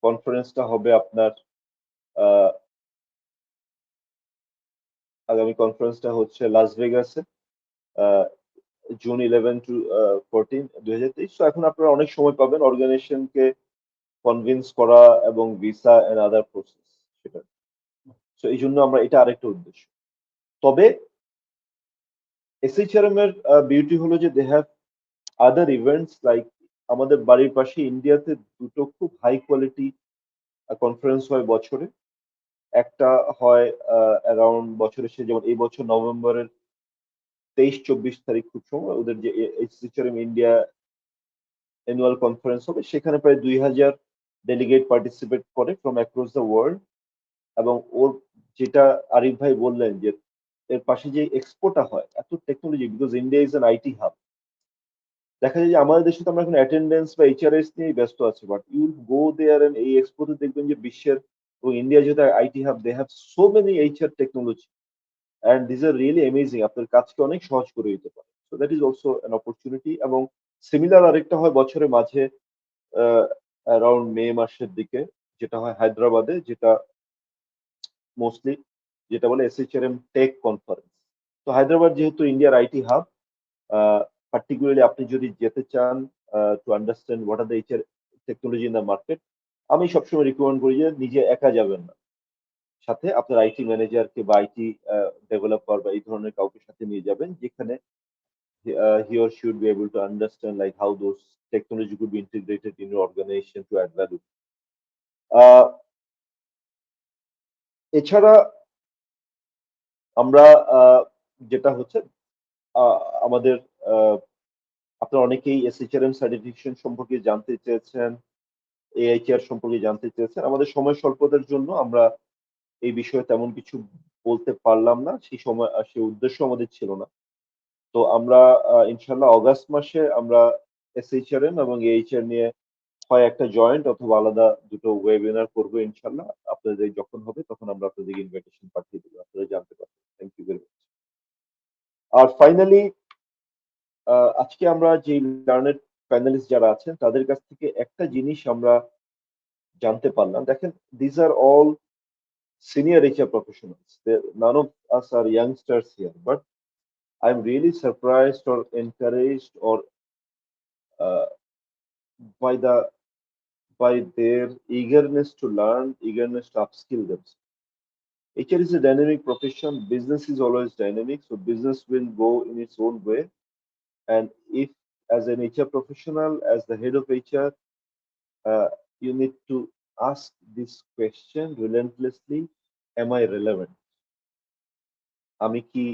কনফারেন্সটা হবে আপনার আগামী কনফারেন্সটা হচ্ছে লাস ভেগাসে জুন 11 to 14, 2023। সো এখন আপনারা অনেক সময় পাবেন অর্গানাইজেশনকে কনভিন্স করা এবং ভিসা এন্ড আদার প্রসেস সেটা। সো এই জন্য আমরা, এটা আরেকটা উদ্দেশ্য। তবে SHRM এর বিউটি হলো যে দে হ্যাভ আদার ইভেন্টস, আমাদের বাড়ির পাশে ইন্ডিয়াতে দুটো খুব হাই কোয়ালিটি কনফারেন্স হয় বছরে। একটা হয় অ্যারাউন্ড বছরের শেষে, যেমন এই বছর নভেম্বরের 23-24 তারিখ খুব সময় ওদের যে SHRM ইন্ডিয়া অ্যানুয়াল কনফারেন্স হবে, সেখানে প্রায় 2000 ডেলিগেট পার্টিসিপেট করে ফ্রম অ্যাক্রস দ্য ওয়ার্ল্ড। এবং ওর যেটা আরিফ ভাই বললেন যে এর পাশে যে এক্সপোটা হয়, এত technology, because India is an IT hub. দেখা যায় যে আমাদের দেশে তো আমরা এখন অ্যাটেন্ডেন্স বা এইচআরএস নিয়েই ব্যস্ত আছি, but you go there and এই এক্সপোতে দেখবেন যে বিশ্বের এবং ইন্ডিয়া যেটা IT hub, they have so many HR technology and this are really amazing, আপনার কাজকে অনেক সহজ করে দিতে পারে। So that is also an opportunity. এবং সিমিলার আরেকটা হয় বছরের মাঝে অ্যারাউন্ড মে মাসের দিকে, যেটা হয় হায়দ্রাবাদে, যেটা মোস্টলি যেটা বলে SHRM টেক কনফারেন্স। তো হায়দ্রাবাদ যেহেতু ইন্ডিয়ার আইটি হাব, পার্টিকুলারলি আপনি যদি যেতে চান to understand what are the HR technology in the market, আমি সবসময় রিকমেন্ড করি যে নিজে একা যাবেন না, সাথে আপনার আইটি ম্যানেজারকে বা আইটি ডেভেলপার বা এই ধরনের কাউকে সাথে নিয়ে যাবেন, যেখানে he or she would be able to understand how those technology could be integrated in your organization to add value. এছাড়া আমরা যেটা হচ্ছে আমাদের আপনারা অনেকেই SHRM সার্টিফিকেশন সম্পর্কে জানতে চেয়েছেন, AHR সম্পর্কে জানতে চেয়েছেন। আমাদের সময় স্বল্পতার জন্য আমরা এই বিষয়ে তেমন কিছু বলতে পারলাম না, সেই উদ্দেশ্য আমাদের ছিল না। তো আমরা ইনশাল্লাহ অগাস্ট মাসে আমরা SHRM এবং AHR নিয়ে হয় একটা জয়েন্ট অথবা আলাদা দুটো ওয়েবিনার করবো ইনশাল্লাহ। আপনাদের যখন হবে তখন আমরা আপনাদের ইনভাইটেশন পাঠিয়ে দেবো, আপনারা জানতে পারবেন। Thank you very much. আর ফাইনালি আজকে আমরা যে লার্নেড প্যানেলিস্ট যারা আছেন তাদের কাছ থেকে একটা জিনিস আমরা জানতে পারলাম। দেখেন, this are all senior HR professionals. None of us are youngsters here, but I'm really surprised or encouraged or uh, by their eagerness to learn, eagerness to upskill themselves. HR is a dynamic profession. Business is always dynamic, so business will go in its own way. And if, as an HR professional, as the head of HR, you need to ask this question relentlessly: Am I relevant? আমি কি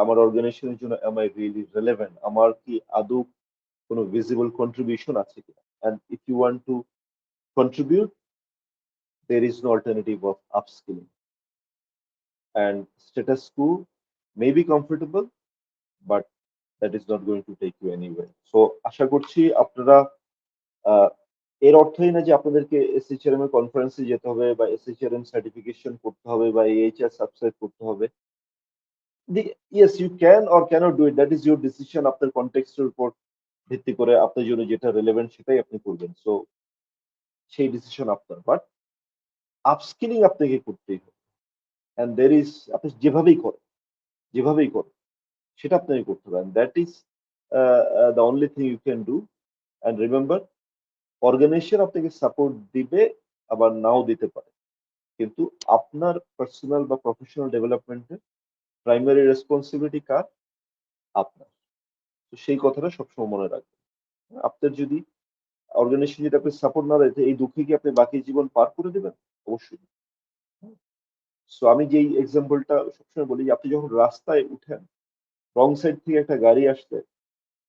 আমার অর্গানাইজেশনের জন্য am I really relevant? আমার কি আদৌ কোনো visible contribution আছে কিনা? And if you want to contribute, there is no alternative of upskilling. And status quo may be comfortable, but that is not going to take you anywhere. So আশা করছি আপনারা এর অর্থই না যে আপনাদেরকে SHRM এর কনফারেন্সে যেতে হবে বা SHRM সার্টিফিকেশন করতে হবে বা AHR সাবস্ক্রাইব করতে হবে। Yes, you can or cannot do it. That is your decision. আপনার কনটেক্সটের উপর ভিত্তি করে আপনার জন্য যেটা রেলেভেন্ট সেটাই আপনি করবেন। সো সেই ডিসিশন আপনার, বাট আপস্কিলিং আপনাকে করতেই হবে। অ্যান্ড দের ইজ আপনি যেভাবেই করেন সেটা আপনাকে করতে হবে। That is the only thing you can do. And remember, organization আপনাকে সাপোর্ট দিবে, আবার নাও দিতে পারে, কিন্তু আপনার পার্সোনাল বা প্রফেশনাল ডেভেলপমেন্টের প্রাইমারি রেসপন্সিবিলিটি কার? আপনার। তো সেই কথাটা সবসময় মনে রাখবেন। আপনার যদি অর্গানাইজেশন যদি আপনাকে সাপোর্ট না দেয়, এই দুঃখে কি আপনি বাকি জীবন পার করে দেবেন? অবশ্যই। সো আমি যেই এক্সাম্পলটা সবসময় বলি, আপনি যখন রাস্তায় উঠেন, রং সাইড থেকে একটা গাড়ি আসলে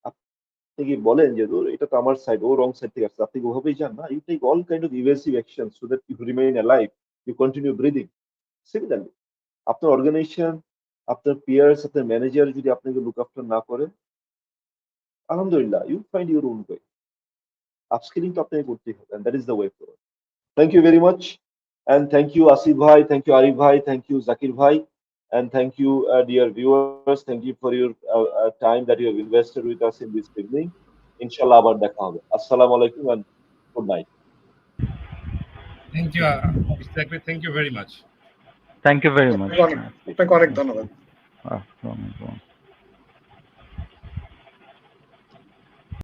আপনি কি বলেন যে এটা তো আমার সাইড, ও রং সাইড থেকে আসছে, আপনি ওভাবেই যান না? You take all kind of evasive action so that you remain alive, you continue breathing. Similarly আপনার অর্গানাইজেশন, আপনার পিয়ার্স, আপনার ম্যানেজার যদি আপনাকে লুক আফটার না করে, আলহামদুলিল্লাহ, you find your own way. Upskilling তো আপনাকে করতেই হবে, and that is the way forward. Thank you very much, and thank you Asif bhai, thank you Arif bhai, thank you Zakir bhai, and thank you dear viewers, thank you for your time that you have invested with us in this evening. Inshallah abar dekha hobe. Assalamu alaikum and good night. Thank you, thank you very much. Thank you very much. আপনাকে অনেক ধন্যবাদ। আসসালামু আলাইকুম।